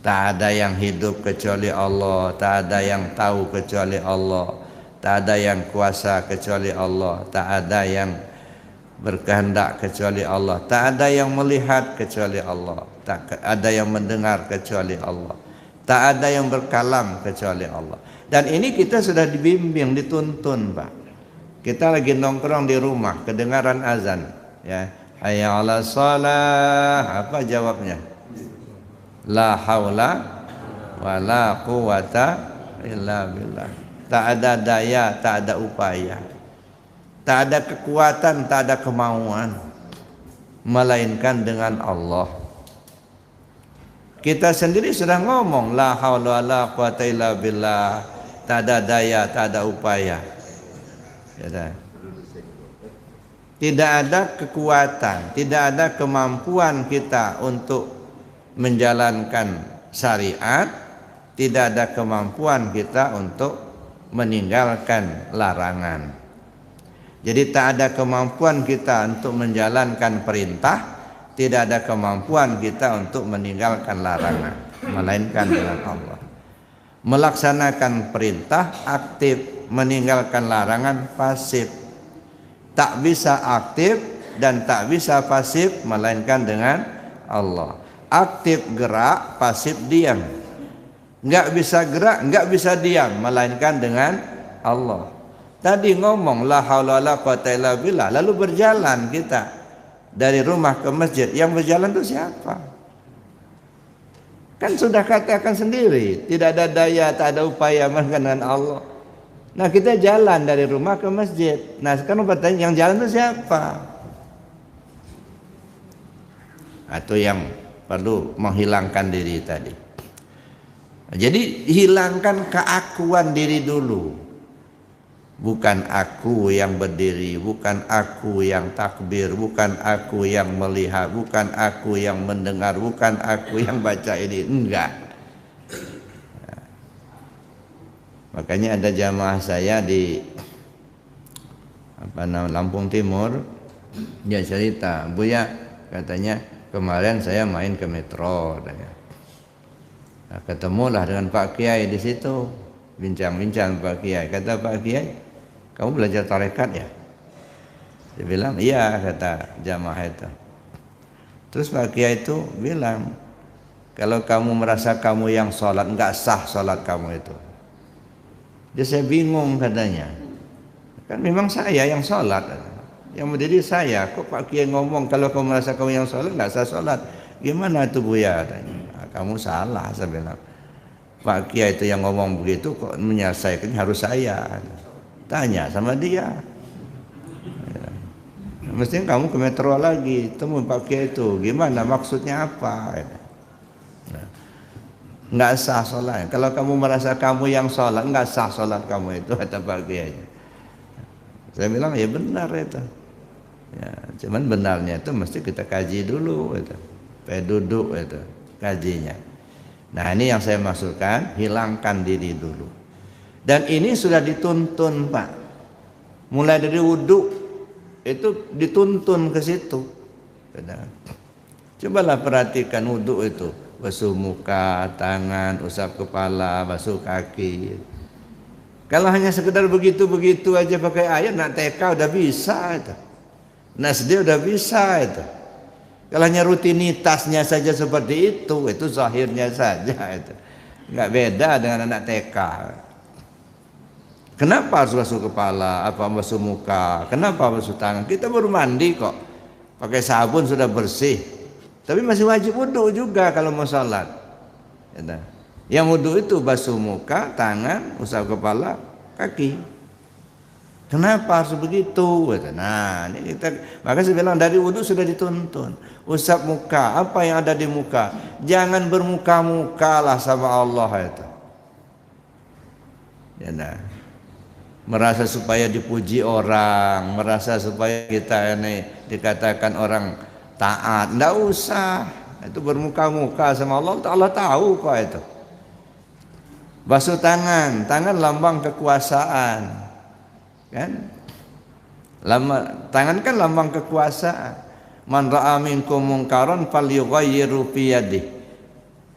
Tak ada yang hidup kecuali Allah, tak ada yang tahu kecuali Allah, tak ada yang kuasa kecuali Allah, tak ada yang berkehendak kecuali Allah, tak ada yang melihat kecuali Allah, tak ada yang mendengar kecuali Allah, tak ada yang berkalam kecuali Allah. Dan ini kita sudah dibimbing, dituntun, Pak. Kita lagi nongkrong di rumah, kedengaran azan, ya, hayya 'alas shalah, apa jawabnya? La haula wala quwata illa billah. Tak ada daya, tak ada upaya, tak ada kekuatan, tak ada kemauan, melainkan dengan Allah. Kita sendiri sudah ngomong la haula wala quwata illa billah, tak ada daya, tak ada upaya. Ya, tidak ada kekuatan, tidak ada kemampuan kita untuk menjalankan syariat, tidak ada kemampuan kita untuk meninggalkan larangan. Jadi tak ada kemampuan kita untuk menjalankan perintah, tidak ada kemampuan kita untuk meninggalkan larangan, melainkan dengan Allah. Melaksanakan perintah aktif, meninggalkan larangan pasif. Tak bisa aktif dan tak bisa pasif melainkan dengan Allah. Aktif gerak, pasif diam. Enggak bisa gerak, enggak bisa diam melainkan dengan Allah. Tadi ngomong la haula wala quwata illa billah, lalu berjalan kita dari rumah ke masjid. Yang berjalan itu siapa? Kan sudah katakan sendiri, tidak ada daya, tak ada upaya melainkan dengan Allah. Nah, kita jalan dari rumah ke masjid. Nah, sekarang bertanya, yang jalan itu siapa? Atau yang perlu menghilangkan diri tadi. Jadi hilangkan keakuan diri dulu. Bukan aku yang berdiri, bukan aku yang takbir, bukan aku yang melihat, bukan aku yang mendengar, bukan aku yang baca ini, enggak. Makanya ada jamaah saya di Lampung Timur, dia cerita, Buya, katanya kemarin saya main ke Metro, nah, ketemulah dengan Pak Kiai di situ, bincang-bincang Pak Kiai. Kata Pak Kiai, kamu belajar tarekat ya? Dia bilang, iya, kata jamaah itu. Terus Pak Kiai itu bilang, kalau kamu merasa kamu yang sholat, nggak sah sholat kamu itu. Dia saya bingung katanya. Kan memang saya yang sholat, yang berdiri saya. Kok Pak Kiai ngomong kalau kamu merasa kamu yang sholat nggak sah sholat? Gimana itu Buya? Katanya. Kamu salah, saya bilang. Pak Kiai itu yang ngomong begitu kok menyelesaikan harus saya. Tanya sama dia. Mestinya kamu ke metro lagi, temui Pak Kiai itu, gimana maksudnya apa? Nggak sah sholat. Kalau kamu merasa kamu yang sholat, nggak sah sholat kamu itu, kata Pak Kiai. Saya bilang ya benar itu. Ya, cuman benarnya itu mesti kita kaji dulu itu. Duduk itu, kajinya. Nah ini yang saya maksudkan, hilangkan diri dulu. Dan ini sudah dituntun Pak. Mulai dari wudhu itu dituntun ke situ. Cobalah perhatikan wudhu itu, basuh muka, tangan, usap kepala, basuh kaki. Kalau hanya sekedar begitu-begitu aja pakai air, nak TK udah bisa itu. Nak SD udah bisa itu. Kalau hanya rutinitasnya saja seperti itu zahirnya saja itu. Enggak beda dengan anak TK. Kenapa harus basuh kepala, apa basuh muka, kenapa basuh tangan? Kita baru mandi kok, pakai sabun sudah bersih. Tapi masih wajib wudhu juga kalau mau sholat. Yang wudhu itu basuh muka, tangan, usap kepala, kaki. Kenapa harus begitu? Nah, ini kita, maka saya bilang dari wudhu sudah dituntun. Usap muka, apa yang ada di muka? Jangan bermuka-muka lah sama Allah itu. Ya nah. Merasa supaya dipuji orang, merasa supaya kita ini dikatakan orang taat, enggak usah. Itu bermuka-muka sama Allah, Allah tahu kok itu. Basuh tangan, tangan lambang kekuasaan, kan? Tangan kan lambang kekuasaan. Man ra'a minkum munkaran falyughayyirhu bi yadihi.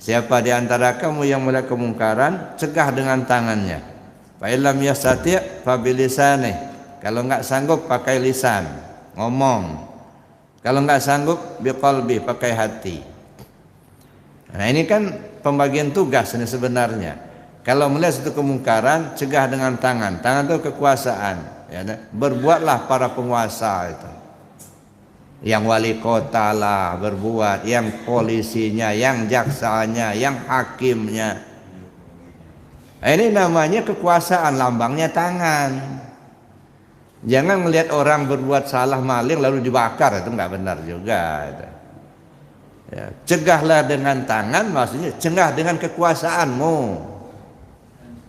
Siapa di antara kamu yang melihat kemungkaran, cegah dengan tangannya. Fa illam yastati' fa bilisanih. Kalau enggak sanggup pakai lisan, ngomong. Kalau enggak sanggup biqalbi, pakai hati. Nah, ini kan pembagian tugas ini sebenarnya. Kalau melihat satu kemungkaran, cegah dengan tangan. Tangan itu kekuasaan, ya. Berbuatlah para penguasa itu. Yang wali kota lah berbuat, yang polisinya, yang jaksanya, yang hakimnya. Ini namanya kekuasaan, lambangnya tangan. Jangan melihat orang berbuat salah maling lalu dibakar, itu enggak benar juga. Ya, cegahlah dengan tangan, maksudnya cegah dengan kekuasaanmu.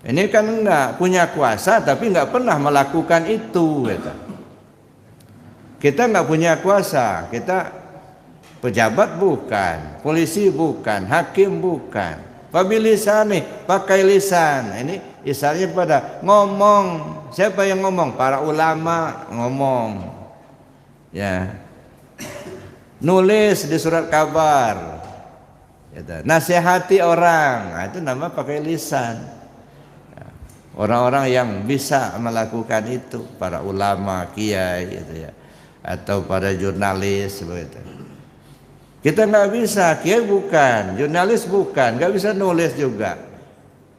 Ini kan enggak punya kuasa tapi enggak pernah melakukan itu. Kita enggak punya kuasa, kita pejabat bukan, polisi bukan, hakim bukan. Pabilisani, pakai lisan. Ini istilahnya pada ngomong. Siapa yang ngomong? Para ulama ngomong. Ya. Nulis di surat kabar. Nasihati orang. Nah, itu nama pakai lisan. Orang-orang yang bisa melakukan itu, para ulama, kiai gitu ya. Atau para jurnalis begitu. Kita nggak bisa, kiai bukan, jurnalis bukan, nggak bisa nulis juga.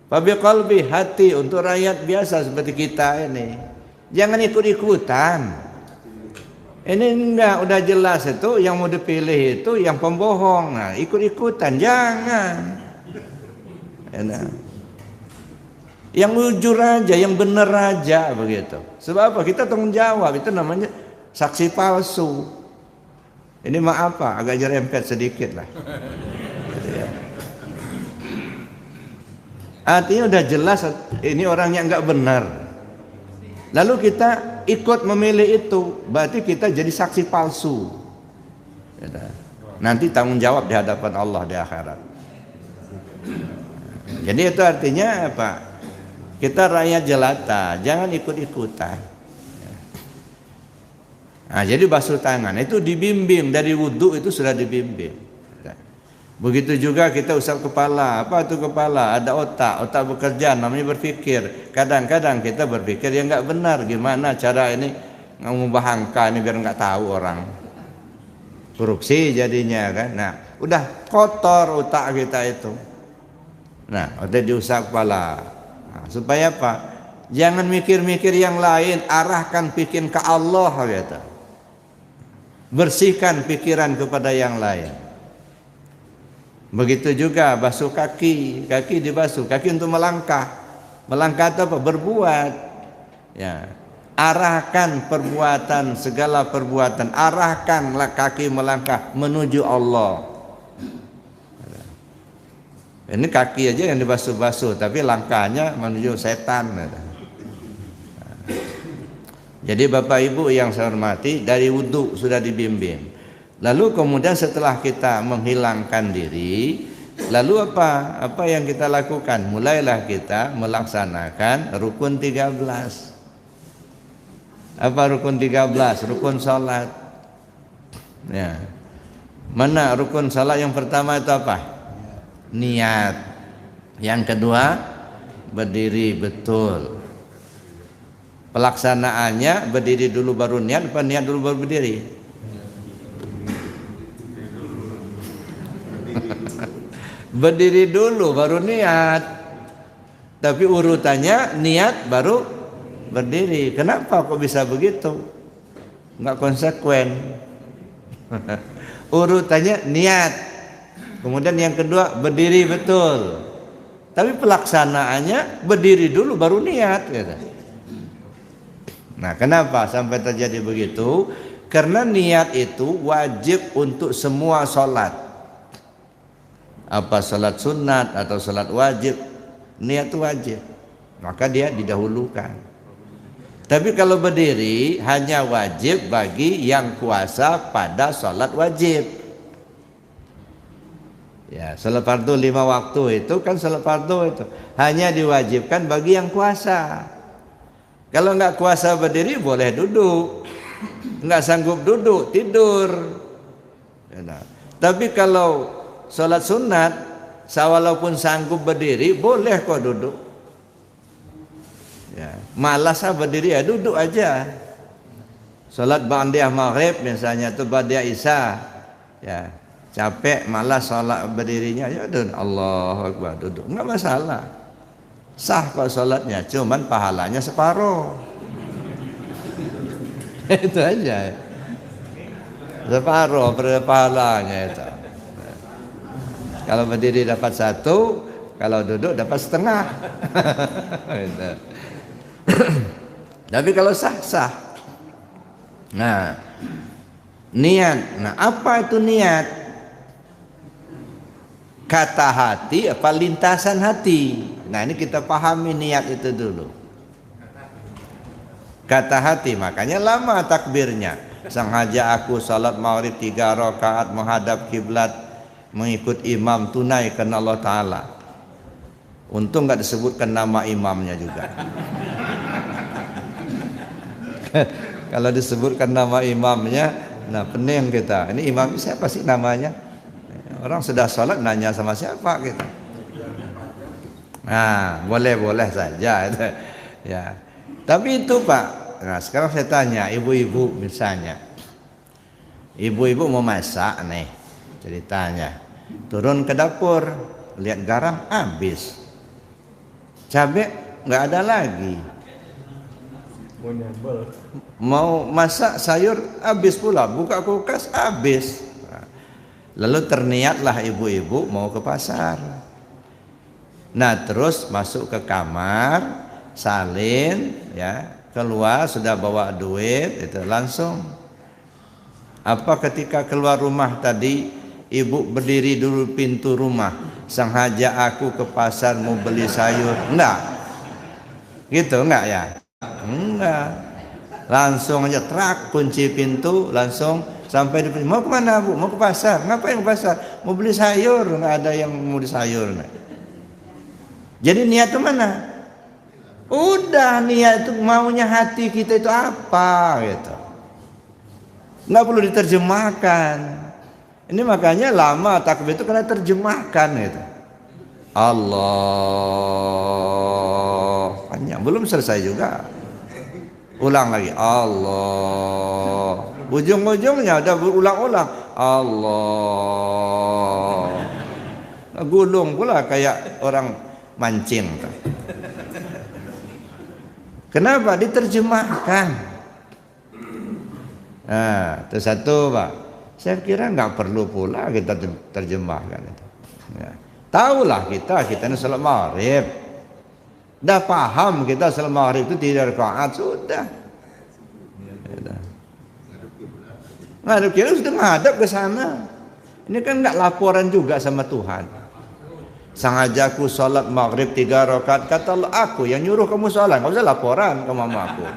Fabi qalbi, hati untuk rakyat biasa seperti kita ini. Jangan ikut-ikutan. Ini enggak, udah jelas itu yang mau dipilih itu yang pembohong. Nah, ikut-ikutan jangan. Enak. Yang jujur aja, yang benar aja begitu. Sebab apa? Kita tanggung jawab, itu namanya saksi palsu. Ini maaf Pak, agak jerempet sedikit lah. Artinya udah jelas ini orangnya enggak benar. Lalu kita ikut memilih itu, berarti kita jadi saksi palsu. Nanti tanggung jawab di hadapan Allah di akhirat. Jadi itu artinya apa? Kita rakyat jelata, jangan ikut-ikutan. Nah, jadi basuh tangan itu dibimbing dari wudhu itu sudah dibimbing. Begitu juga kita usap kepala. Apa itu kepala? Ada otak, otak bekerja, namanya berpikir. Kadang-kadang kita berpikir yang nggak benar. Gimana cara ini mengubah angka ini biar nggak tahu orang. korupsi jadinya kan. Nah, udah kotor otak kita itu. Nah, udah diusap kepala. Nah, supaya apa? Jangan mikir-mikir yang lain, arahkan pikiran ke Allah kata. Bersihkan pikiran kepada yang lain. Begitu juga basuh kaki, kaki dibasuh, kaki untuk melangkah. Melangkah itu apa? Berbuat. Ya. Arahkan perbuatan, segala perbuatan, arahkanlah kaki melangkah menuju Allah. Ini kaki aja yang dibasuh-basuh, tapi langkahnya menuju setan. Jadi Bapak Ibu yang saya hormati, dari wudhu sudah dibimbing. Lalu kemudian setelah kita menghilangkan diri, lalu apa yang kita lakukan? Mulailah kita melaksanakan rukun 13. Apa rukun 13? Rukun salat. Ya. Mana rukun salat yang pertama itu apa? Niat. Yang kedua, berdiri betul. Pelaksanaannya berdiri dulu baru niat, apa niat dulu baru berdiri? Berdiri dulu baru niat. Tapi urutannya niat baru berdiri. Kenapa kok bisa begitu? Enggak konsekuen. Urutannya niat. Kemudian yang kedua berdiri betul. Tapi pelaksanaannya berdiri dulu baru niat gitu. Nah, kenapa sampai terjadi begitu? Karena niat itu wajib untuk semua sholat. Apa sholat sunat atau sholat wajib, niat itu wajib. Maka dia didahulukan. Tapi kalau berdiri hanya wajib bagi yang puasa pada sholat wajib. Ya, sholat fardu 5 waktu itu kan sholat fardu itu hanya diwajibkan bagi yang puasa. Kalau nggak kuasa berdiri boleh duduk, nggak sanggup duduk tidur. Nah, tapi kalau sholat sunat, walaupun sanggup berdiri boleh kok duduk. Ya, malas berdiri ya duduk aja. Sholat ba'diyah maghrib misalnya itu ba'diyah isya, ya capek malas sholat berdirinya ya duduk. Allahu Akbar duduk, nggak masalah. Sah kok sholatnya, cuman pahalanya separuh. Itu aja. Separuh pahalanya itu. Kalau berdiri dapat 1, kalau duduk dapat setengah. Gitu. Tapi kalau sah. Nah, niat. Nah, apa itu niat? Kata hati apa lintasan hati? Nah, ini kita pahami niat itu dulu. Kata hati, makanya lama takbirnya. Sengaja aku salat maghrib 3 rakaat menghadap kiblat, mengikut imam tunai karena Allah Ta'ala. Untung nggak disebutkan nama imamnya juga. Kalau disebutkan nama imamnya, nah pening kita. Ini imam siapa sih namanya? Orang sudah sholat nanya sama siapa kita. Nah, boleh saja. Ya. Tapi itu Pak. Nah, sekarang saya tanya ibu-ibu misalnya. Ibu-ibu mau masak nih. Ceritanya. Turun ke dapur, lihat garam habis. Cabai nggak ada lagi. Mau masak sayur habis pula, buka kulkas habis. Lalu terniatlah ibu-ibu mau ke pasar. Nah, terus masuk ke kamar, salin, ya, keluar sudah bawa duit, itu langsung. Apa ketika keluar rumah tadi, ibu berdiri dulu pintu rumah, sengaja aku ke pasar mau beli sayur, enggak? Gitu enggak ya? Enggak. Langsung aja trak kunci pintu, langsung sampai di mau kemana Bu? Mau ke pasar. Ngapain ke pasar? Mau beli sayur, enggak ada yang mau beli sayur. Jadi niat itu mana? Udah niat itu maunya hati kita itu apa gitu. Nggak perlu diterjemahkan. Ini makanya lama takbir itu karena terjemahkan gitu. Allah. Panjang belum selesai juga. Ulang lagi. Allah. Ujung-ujungnya udah berulang-ulang Allah. Gulung pula kayak orang mancing. Kenapa? Diterjemahkan. Nah, itu satu, Pak. Saya kira nggak perlu pula kita terjemahkan itu. Ya. Tahulah kita ini salat maghrib. Dah paham kita salat maghrib itu 3 rakaat sudah. Ngadep kira sudah ngadep ke sana. Ini kan nggak laporan juga sama Tuhan. Sengaja aku salat maghrib 3 rakaat, kata Allah, aku yang nyuruh kamu salat, nggak usah laporan ke mama aku.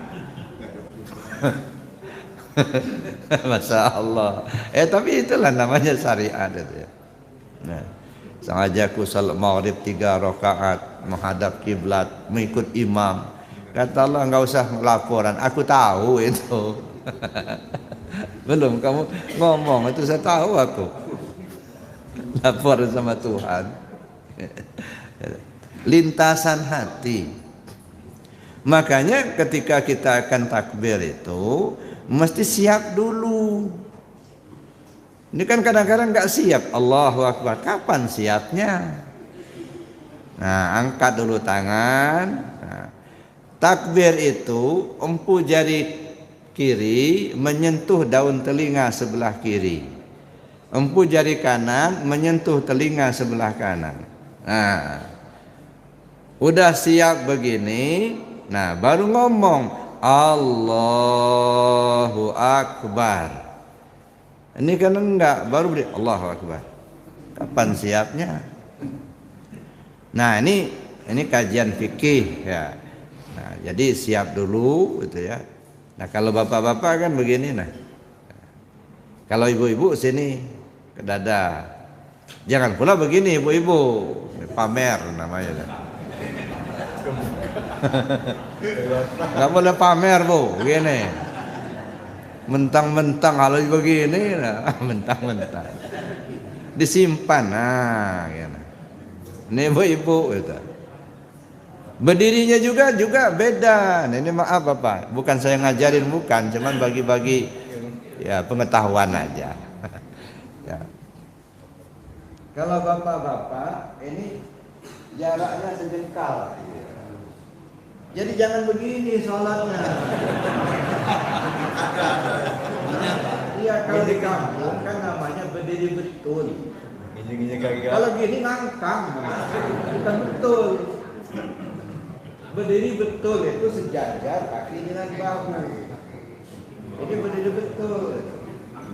Masya Allah. Tapi itulah namanya syariat itu ya. Nah, sengaja aku salat maghrib 3 rakaat menghadap kiblat, mengikut imam. Kata Allah, nggak usah laporan, aku tahu itu. Belum kamu ngomong itu saya tahu aku. Lapor sama Tuhan. Lintasan hati. Makanya ketika kita akan takbir itu mesti siap dulu. Ini kan kadang-kadang nggak siap. Allahu Akbar. Kapan siapnya? Nah, angkat dulu tangan. Nah, takbir itu empu jari kiri menyentuh daun telinga sebelah kiri. Empu jari kanan menyentuh telinga sebelah kanan. Nah, udah siap begini, nah baru ngomong Allahu Akbar. Ini kan enggak, baru beri Allahu Akbar. Kapan siapnya? Nah, ini kajian fikih ya. Nah, jadi siap dulu gitu ya. Nah, kalau bapak-bapak kan begini nah. Kalau ibu-ibu sini ke dada. Jangan pula begini ibu-ibu, pamer namanya. Nggak boleh pamer bu, begini. Mentang-mentang kalau begini, nah, mentang-mentang. Disimpan, nah, gitu. Ini ibu-ibu gitu. Berdirinya juga beda. Nah, ini maaf Bapak, bukan saya ngajarin bukan, cuman bagi-bagi ya pengetahuan aja. Ya. Kalau bapak-bapak ini jaraknya sejengkal. Jadi jangan begini sholatnya. Iya, kalau di kampung kan namanya berdiri betul. Kalau gini ngangkang, bukan betul. Berdiri betul itu sejajar kaki dengan bahu. Jadi berdiri betul.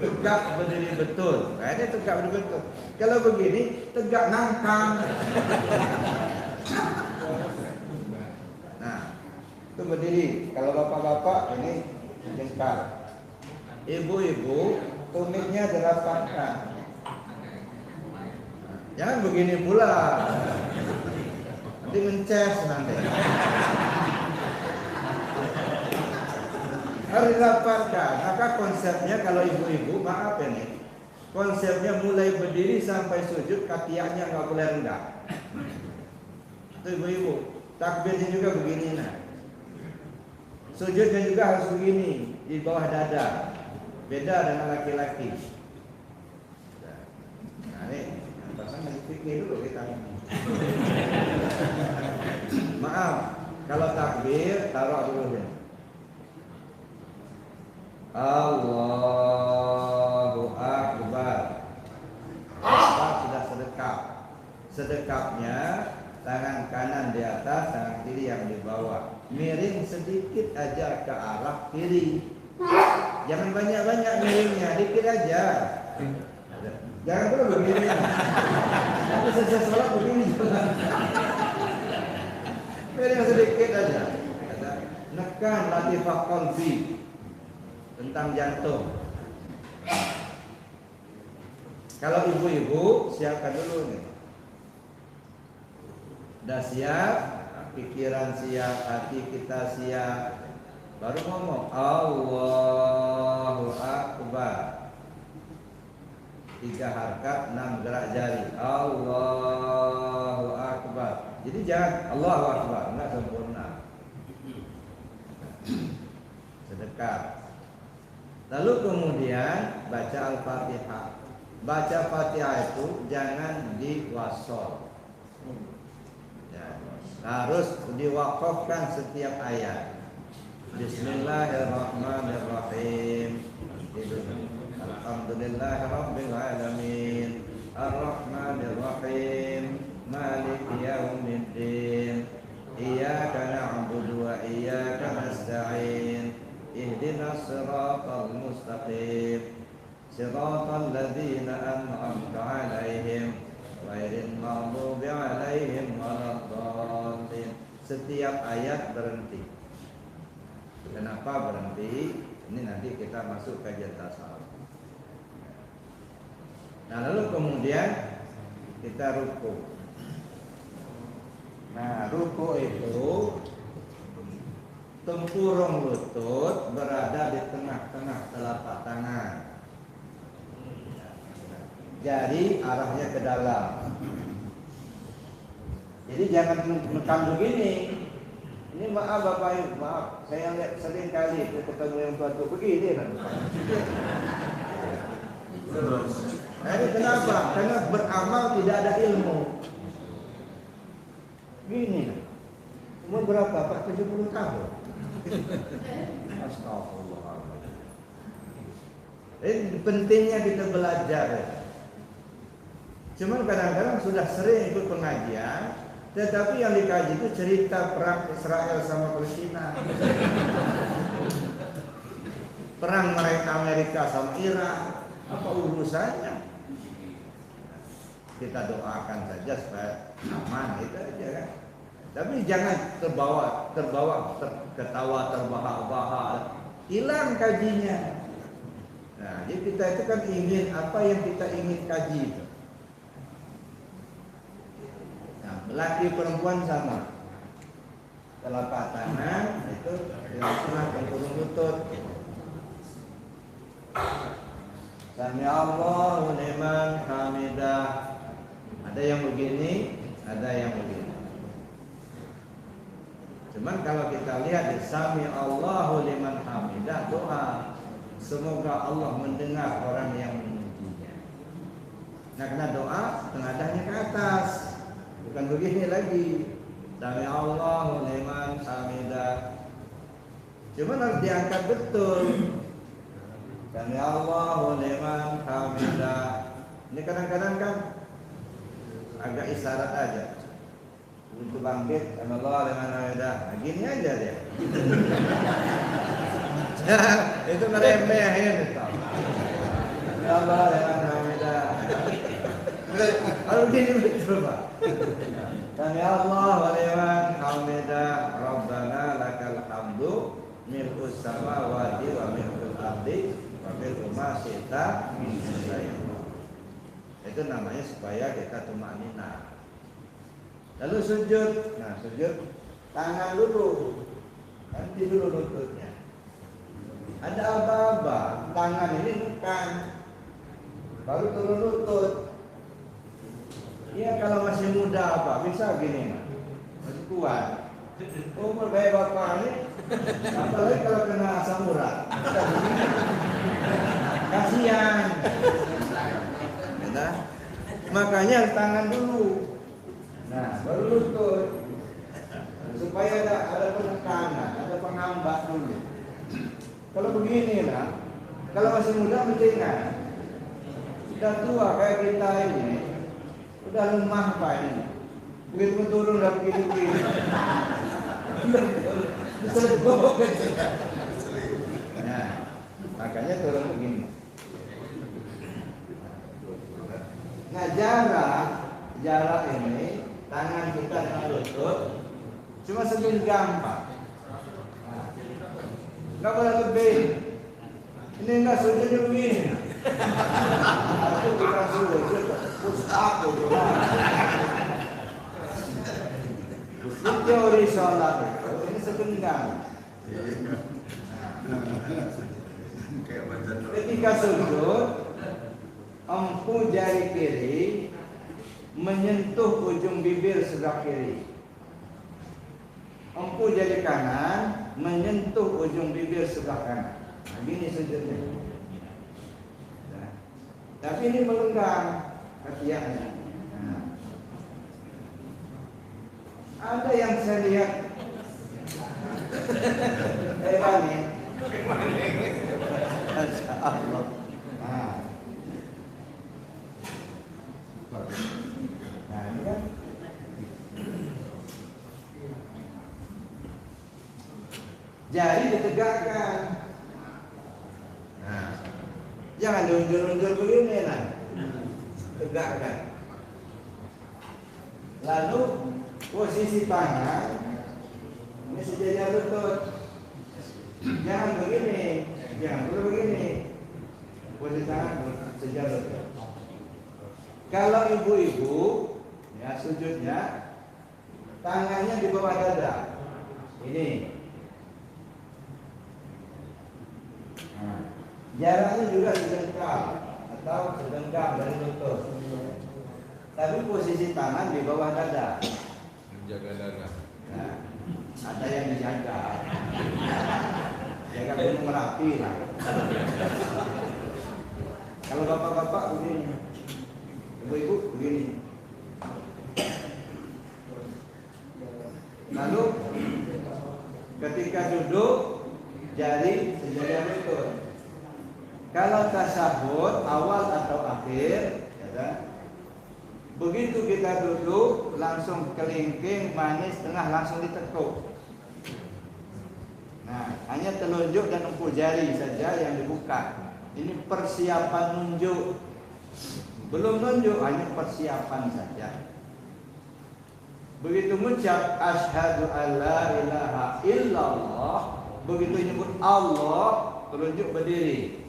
Tegak berdiri betul. Nah, ini tegak berdiri betul. Kalau begini tegak ngangkang. Nah, itu berdiri. Kalau bapak-bapak ini jengkal. Ibu-ibu tumitnya dirapatkan. Jangan begini pula. Nanti mences nanti. Harus dirapatkan. Maka konsepnya kalau ibu-ibu, maaf ini, konsepnya mulai berdiri sampai sujud kakinya nggak boleh rendah. Itu ibu-ibu. Takbirnya juga begini nah. Sujudnya juga harus begini di bawah dada. Beda dengan laki-laki. Nah ini, pasang lagi fikir dulu kita. Maaf, kalau takbir taruh dulu ya. Allahu Akbar. Sudah sedekap. Sedekapnya tangan kanan di atas, tangan kiri yang di bawah. Miring sedikit aja ke arah kiri. Jangan banyak-banyak miringnya, dikit aja. Jangan terus begini. Tapi selesai sholat begini. Miring sedikit aja. Nekan latifah qalbi. Tentang jantung. Kalau ibu-ibu siapkan dulu nih. Udah siap, pikiran siap, hati kita siap. Baru ngomong Allahu Akbar. 3 harakat, 6 gerak jari. Allahu Akbar. Jadi jangan Allahu Akbar, enggak sempurna. Sedekap. Lalu kemudian baca Al-Fatihah. Baca Fatihah itu jangan diwasol. Ya, harus diwakafkan setiap ayat. Bismillahirrahmanirrahim. Alhamdulillahirabbil alamin. Arrahmanirrahim. Maliki yaumiddin. Iyyaka na'budu wa iyyaka nasta'in. Ihdinas siratal mustaqim. Siratal ladzina an'amta 'alaihim ghairil maghdubi 'alaihim waladdallin. Setiap ayat berhenti. Kenapa berhenti? Ini nanti kita masuk kajian tasawuf. Nah, lalu kemudian kita ruku. Nah, ruku itu tempurung lutut berada di tengah-tengah telapak tangan. Jadi arahnya ke dalam. Jadi jangan menekan begini. Ini maaf Bapak Ibu, maaf. Saya lihat sering kali ketemu yang tua-tua begini. Nah, ini kenapa? Karena beramal tidak ada ilmu. Gini. Umur berapa? Pak? 70 tahun. Astagfirullahaladzim. Ini pentingnya kita belajar. Cuman kadang-kadang sudah sering ikut pengajian, tetapi yang dikaji itu cerita perang Israel sama Palestina, perang Amerika sama Irak. Apa urusannya? Kita doakan saja supaya aman, itu aja kan. Tapi jangan terbawa ketawa terbahak-bahak, hilang kajinya. Nah, jadi kita itu kan ingin apa yang kita ingin kaji itu. Laki perempuan sama. Telapak tangan itu dilakukan tempurung lutut. Sami Allahu liman hamidah. Ada yang begini, ada yang begini. Cuman kalau kita lihat di Sami Allahu liman hamidah, doa. Semoga Allah mendengar orang yang memujinya. Nah, karena doa tengadahnya ke atas. Bukan begini lagi. Sami Allahu liman hamidah. Cuma harus diangkat betul. Sami Allahu liman hamidah. Ini kadang-kadang kan agak isyarat aja. Untuk bangkit, Sami Allahu liman hamidah. Nah, gini aja dia. Itu ngeremehin itu. Sami Allahu liman hamidah. Kalau gini betul Pak. Sami Allah wa liman hamidah. Rabbana lakal hamdu mil'us samawati wa mil'ul ardi wa mil'u ma syi'ta min syai'in. Itu namanya supaya kita tumanina. Lalu sujud. Nah, sujud tangan dulu. Nanti dulu lututnya. Ada aba-aba, tangan ini bukan. Baru turun lutut. Iya, kalau masih muda apa bisa gini, masih kuat. Umur kayak bapak ini, apalagi kalau kena asam urat, kasihan. Nah, makanya tangan dulu. Nah, baru lutut. Supaya ada penekanan, ada penghambat dulu. Kalau begini lah, kalau masih muda mesti ingat. Sudah tua kayak kita ini. Udah lemah Pak ini. Begitu turun udah begini-begini. Nah, makanya turun begini. Nah, jarak ini tangan kita dengan lutut cuma segenggam Pak. Nggak boleh lebih. Ini enggak sujudnya begini. Aku bukan sujud. Ustaz itu. Ini teori sholat itu, ini segenggam. Ketika sujud, empu jari kiri menyentuh ujung bibir sebelah kiri. Empu jari kanan menyentuh ujung bibir sebelah kanan. Nah, gini sujudnya. Nah, tapi ini melenggang kakiannya. Nah, ada yang saya lihat bani. Masya Allah. Nah, ini kan jari ditegakkan. Nah, jangan diundur-undur begini, nah. Tegakkan. Lalu posisi tangan ini sejajar lutut. Jangan begini, jangan perlu begini. Posisi tangan sejajar lutut. Kalau ibu-ibu, ya sujudnya tangannya di bawah dada. Ini. Nah, jaraknya juga sedengkal atau sedengkal dari lutut. Tapi posisi tangan di bawah dada. Menjaga dada. Nah, ada yang dijaga. Jaga Gunung Merapi lah. Kalau bapak-bapak begini, ibu-ibu begini. Lalu ketika duduk jari sejajar lutut. Kalau tasahud awal atau akhir, ya kan? Begitu kita duduk langsung kelingking manis tengah langsung ditekuk. Nah, hanya telunjuk dan empuk jari saja yang dibuka. Ini persiapan nunjuk. Belum nunjuk, hanya persiapan saja. Begitu mengucap asyhadu alla ilaha illallah, begitu nyebut Allah, telunjuk berdiri.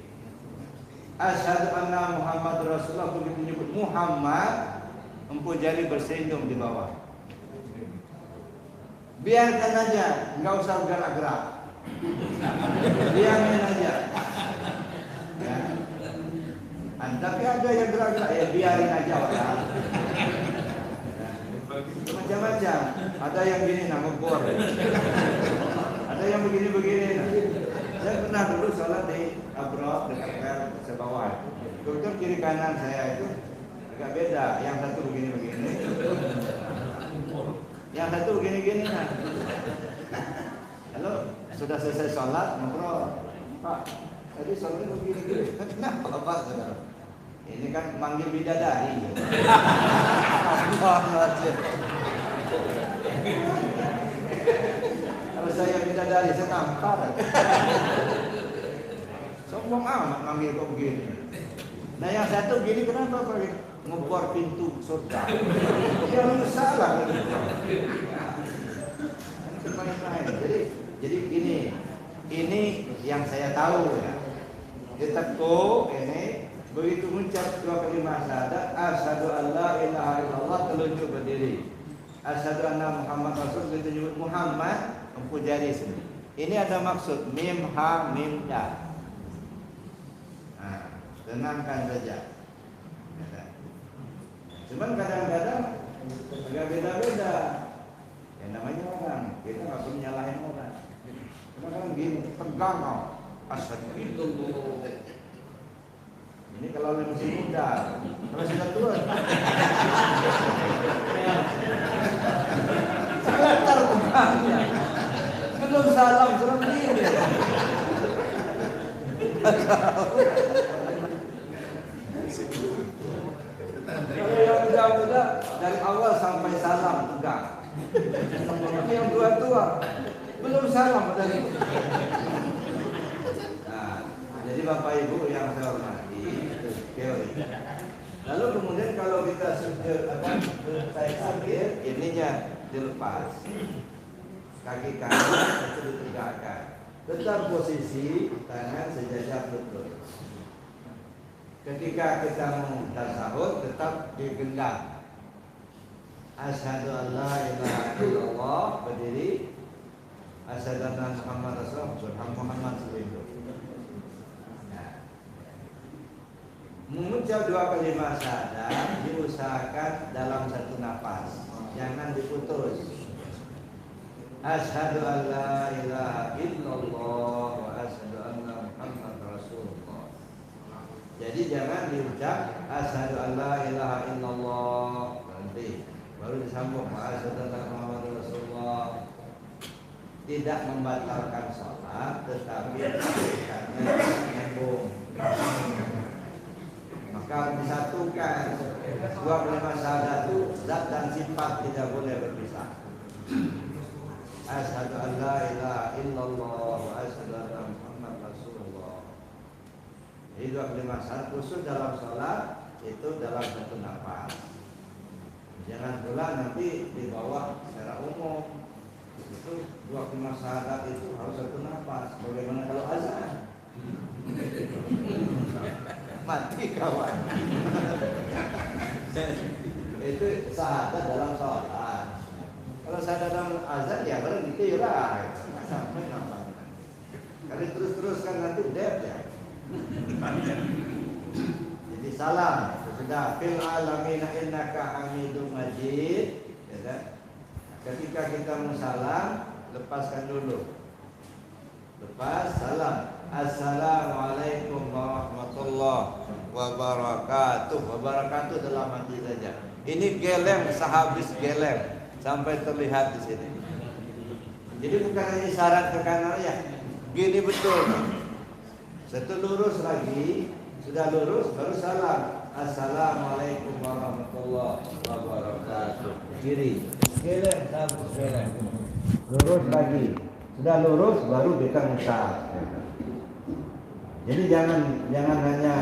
Asyhadu anna Muhammad Rasulullah, begitu nyebut Muhammad, empuk jari berselindung di bawah. Biarkan aja, nggak usah gerak-gerak. Diamin aja. Ya. Tapi ada yang gerak-gerak, ya biarin aja orang. Macam-macam. Ada yang gini ngebor. Ada yang begini-begini. Saya pernah dulu sholat di Abroad dekat Sebawah. Kebetulan kiri kanan saya itu agak beda. Yang satu begini-begini, yang satu begini-gini. Lalu sudah selesai sholat, ngobrol, Pak, tadi sholatnya begini-gini. Kenapa Pak? Saudara? Ini kan manggil bidadari. Kalau saya bidadari, saya tampar. Sombong amat manggil kok begini. Nah yang satu begini kenapa Pak? Ngebor pintu surga. Dia salah. Jadi ini yang saya tahu ya. Ditekuk ini, begitu mengucap dua kalimat syahadat, asyhadu alla ilaha illallah, telunjuk berdiri. Asyhadu anna Muhammad Rasul, begitu nyebut Muhammad, empuk jari sini. Ini ada maksud mim ha mim da. Nah, tenangkan saja. Cuman kadang-kadang agak beda-beda. Yang namanya orang, kita nggak perlu nyalahin orang. Cuma kan gini, tegang kau. Asyhadu itu. Ini kalau masih muda, kalau sudah tua. Sebentar tegangnya. Belum salam sudah begini. Kalau yang muda-muda dari awal sampai salam tegang. Tapi yang tua-tua belum salam tadi. Nah, jadi Bapak Ibu yang saya hormati, itu teori. Lalu kemudian kalau kita sujud saya akhir, ininya dilepas, kaki kanan itu ditegakkan, tetap posisi tangan sejajar lutut. Ketika kita mau tasahud, tetap digenggam. Asyhadu alla ilaha illallah, berdiri. Asyhadu anna Muhammad Rasulullah, Muhammad sallallahu. Nah, mengucap dua kalimat syahadat diusahakan dalam satu nafas, jangan diputus. Asyhadu alla ilaha illallah wa asyhadu anna Muhammad Jadi jangan diucap asyhadu an la ilaha illallah nanti baru disambung asyhadu anna Muhammadar Rasulullah. Tidak membatalkan sholat, tetapi hakikatnya nyambung. Maka disatukan dua kalimat syahadat itu zat dan sifat tidak boleh berpisah. Asyhadu an la ilaha illallah wa asyhadu anna Muhammad Rasulullah. Jadi dua kalimat syahadat khusus dalam sholat itu dalam satu nafas. Jangan pula nanti dibawa secara umum. Itu dua kalimat syahadat itu harus satu nafas. Bagaimana kalau azan? Mati kawan. Itu syahadat dalam sholat. Kalau syahadat dalam azan ya berhenti lah. Sampai nafas. Kalau terus-teruskan nanti dead ya. Jadi salam sudah fil alamin innaka hamidum majid, ya kan? Ketika kita mau salam, lepaskan dulu. Lepas salam. Assalamualaikum warahmatullahi wabarakatuh. Wabarakatuh dalam hati saja. Ini geleng sehabis geleng sampai terlihat di sini. Jadi bukan hanya isyarat ke kanan ya. Gini betul. Satu lurus lagi, sudah lurus baru salam. Assalamualaikum warahmatullahi wabarakatuh. Kiri. Geleng sampai geleng. Lurus lagi. Sudah lurus baru kita musaf. Jadi jangan hanya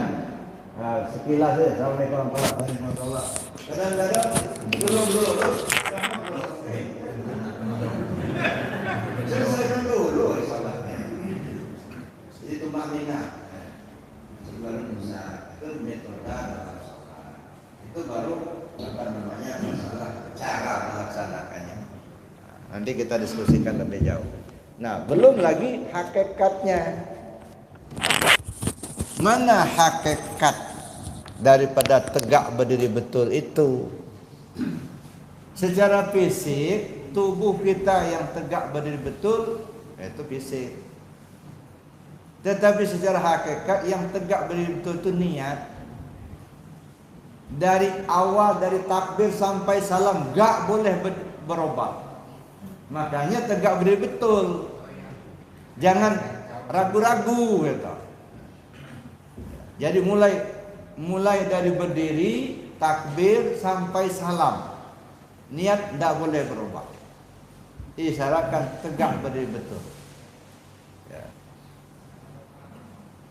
sekilas saja. Assalamualaikum warahmatullahi wabarakatuh. Kadang-kadang belum lurus. Selesaikan dulu salatnya. Itu maknanya. Sebelum musaf itu metode dalam salat. Itu baru apa namanya masalah cara melaksanakannya. Nanti kita diskusikan lebih jauh. Nah, belum lagi hakikatnya. Mana hakikat daripada tegak berdiri betul itu? Secara fisik, tubuh kita yang tegak berdiri betul itu fisik. Tetapi secara hakikat yang tegak berdiri betul itu niat. Dari awal dari takbir sampai salam gak boleh berubah. Makanya tegak berdiri betul. Jangan ragu-ragu gitu. Jadi mulai dari berdiri, takbir sampai salam. Niat tidak boleh berubah. Isyaratkan tegak berdiri betul. Ya.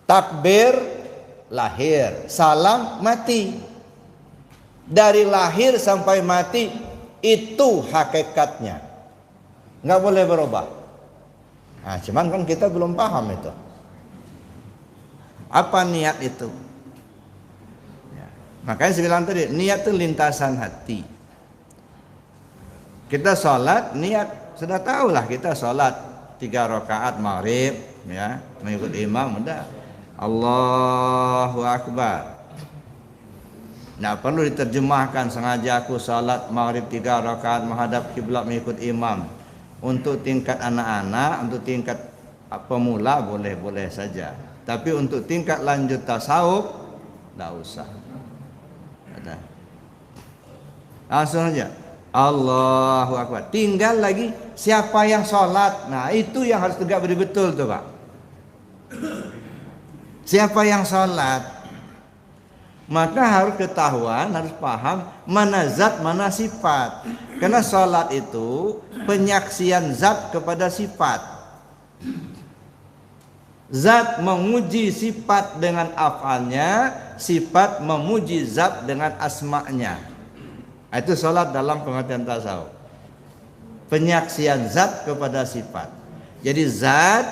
Takbir lahir, salam mati. Dari lahir sampai mati itu hakikatnya. Nggak boleh berubah. Nah, cuman kan kita belum paham itu. Apa niat itu? Ya. Makanya saya bilang tadi, niat itu lintasan hati. Kita sholat, niat sudah tahulah kita sholat 3 rakaat maghrib, ya, mengikut imam udah. Allahu Akbar. Nggak perlu diterjemahkan sengaja aku sholat maghrib 3 rakaat menghadap kiblat mengikut imam. Untuk tingkat anak-anak, untuk tingkat pemula boleh-boleh saja. Tapi untuk tingkat lanjut tasawuf, tidak usah. Ada. Langsung aja. Allahu Akbar. Tinggal lagi siapa yang sholat. Nah itu yang harus tegak berdiri betul tuh Pak. Siapa yang sholat. Maka harus ketahuan, harus paham mana zat, mana sifat. Karena sholat itu penyaksian zat kepada sifat. Zat memuji sifat dengan afalnya, sifat memuji zat dengan asma'nya. Itu sholat dalam pengertian tasawuf. Penyaksian zat kepada sifat. Jadi zat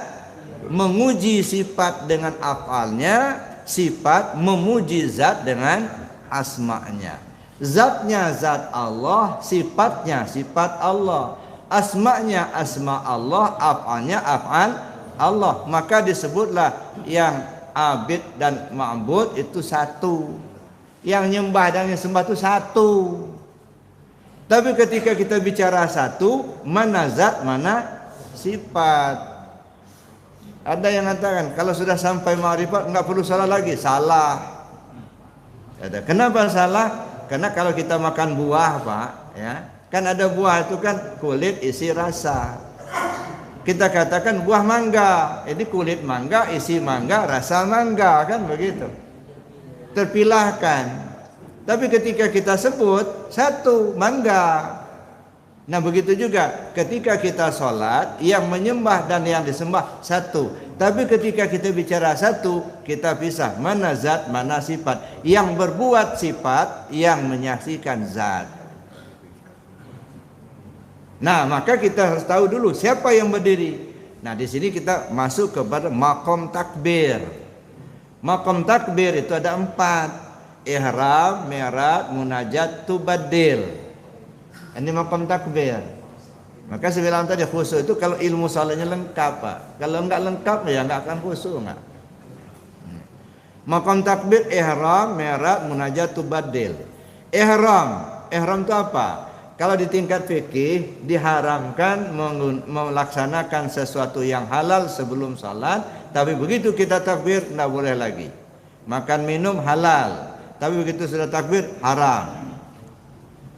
memuji sifat dengan afalnya, sifat memuji zat dengan asma'nya. Zatnya zat Allah, sifatnya sifat Allah. Asma'nya asma Allah, afalnya afal Allah. Maka disebutlah yang abid dan ma'bud itu satu. Yang nyembah dan yang sembah itu satu. Tapi ketika kita bicara satu, mana zat, mana sifat. Ada yang mengatakan kalau sudah sampai ma'rifat enggak perlu salah lagi. Salah. Kenapa salah? Karena kalau kita makan buah, Pak, ya, kan ada buah itu kan kulit isi rasa. Kita katakan buah mangga, ini kulit mangga, isi mangga, rasa mangga, kan begitu. Terpilahkan. Tapi ketika kita sebut satu mangga. Nah begitu juga ketika kita sholat, yang menyembah dan yang disembah satu. Tapi ketika kita bicara satu, kita pisah mana zat, mana sifat. Yang berbuat sifat, yang menyaksikan zat. Nah maka kita harus tahu dulu siapa yang berdiri. Nah di sini kita masuk kepada maqam takbir. Maqam takbir itu ada 4. Ihram, mi'raj, munajat, tubaddil. Ini maqam takbir. Maka saya bilang tadi khusyuk itu kalau ilmu salahnya lengkap, Pak. Kalau enggak lengkap ya enggak akan khusyuk enggak. Maqam takbir ihram, mi'raj, munajat, tubaddil. Ihram itu apa? Kalau di tingkat fikih diharamkan melaksanakan sesuatu yang halal sebelum salat, tapi begitu kita takbir enggak boleh lagi. Makan minum halal, tapi begitu sudah takbir haram.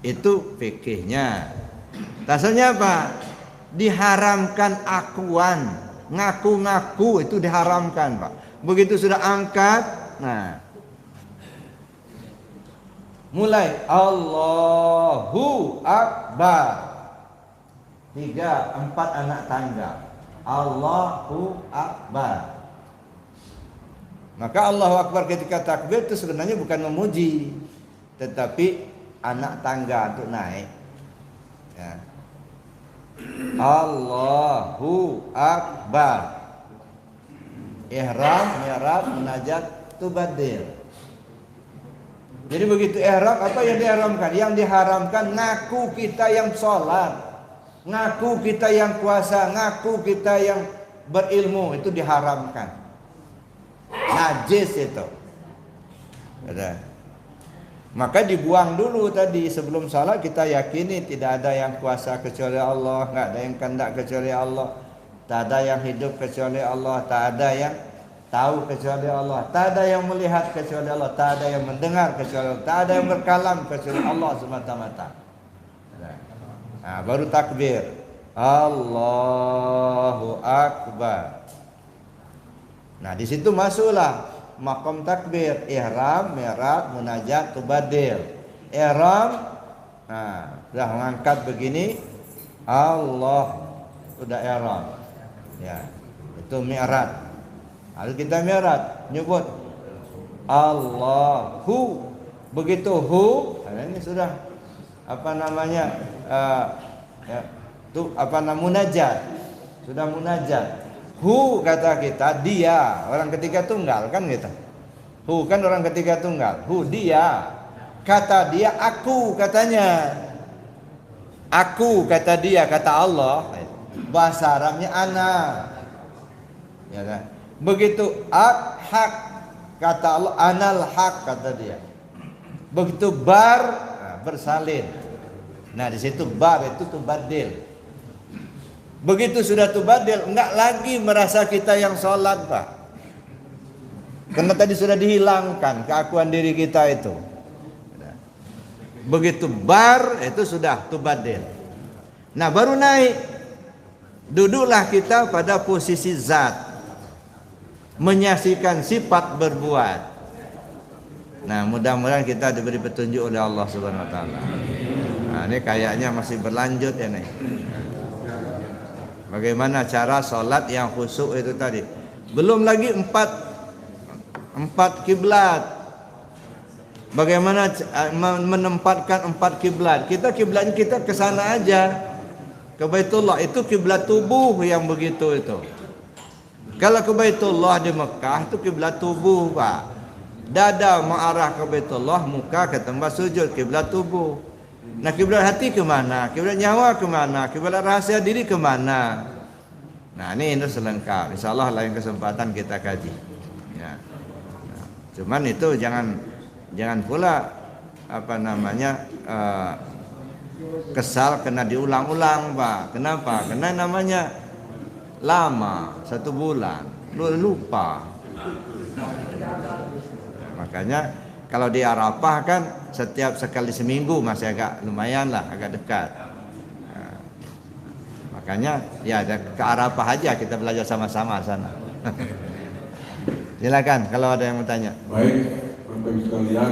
Itu fikihnya. Dasarnya apa? Diharamkan akuan, ngaku-ngaku itu diharamkan, Pak. Begitu sudah angkat, nah mulai Allahu Akbar. 3, 4 anak tangga. Allahu Akbar. Maka Allahu Akbar ketika takbir itu sebenarnya bukan memuji, tetapi anak tangga untuk naik. Ya. Allahu Akbar. Ihram, mi'raj, munajat, tubaddil. Jadi begitu ihram, apa yang diharamkan? Yang diharamkan ngaku kita yang sholat, ngaku kita yang puasa, ngaku kita yang berilmu, itu diharamkan. Najis itu. Ada. Maka dibuang dulu tadi sebelum salat, kita yakini tidak ada yang kuasa kecuali Allah, enggak ada yang kehendak kecuali Allah, tak ada yang hidup kecuali Allah, tak ada yang tahu kecuali Allah, tak ada yang melihat kecuali Allah, tak ada yang mendengar kecuali Allah, tak ada yang berkalam kecuali Allah semata-mata. Nah, baru takbir. Allahu Akbar. Nah, di situ masuklah maqam takbir, ihram, mi'raj, munajat, tubaddil. Ihram, nah, sudah mengangkat begini, Allah, sudah ihram. Ya, itu mi'raj. Lalu kita mi'raj, nyebut Allahu. Begitu hu, nah ini sudah apa namanya? Itu apa namanya? Munajat. Sudah munajat. Hu kata kita dia, orang ketiga tunggal kan gitu. Hu kan orang ketiga tunggal. Hu dia. Kata dia aku katanya. Aku kata dia, kata Allah. Bahasa Arabnya ana. Ya kan? Begitu hak kata Allah, anal hak kata dia. Begitu bar, nah, bersalin. Nah di situ bar itu tubaddil. Begitu sudah tubaddil, enggak lagi merasa kita yang sholat, Pak. Karena tadi sudah dihilangkan keakuan diri kita itu. Begitu bar, itu sudah tubaddil. Nah baru naik. Duduklah kita pada posisi zat, menyaksikan sifat berbuat. Nah mudah-mudahan kita diberi petunjuk oleh Allah Subhanahu Wa Taala. Nah ini kayaknya masih berlanjut ya nih. Bagaimana cara sholat yang khusyuk itu tadi. Belum lagi empat kiblat. Bagaimana menempatkan 4 kiblat. Kiblatnya kita ke sana aja, ke Baitullah. Itu kiblat tubuh yang begitu itu. Kalau ke Baitullah di Mekah itu kiblat tubuh, Pak. Dada mengarah ke Baitullah, muka ke tempat sujud, kiblat tubuh. Nah kiblat hati kemana? Kiblat nyawa kemana? Kiblat rahasia diri kemana? Nah ini selengkap. Insyaallah lain kesempatan kita kaji. Ya. Nah, cuman itu jangan pula apa namanya kesal kena diulang-ulang, Pak. Kenapa? Karena namanya lama 1 bulan lupa. Makanya Kalau di Arafah kan setiap sekali seminggu masih agak lumayan lah, agak dekat. Nah, makanya ya ke Arafah aja kita belajar sama-sama sana. Silakan kalau ada yang mau tanya. Baik, Bapak Ibu sekalian,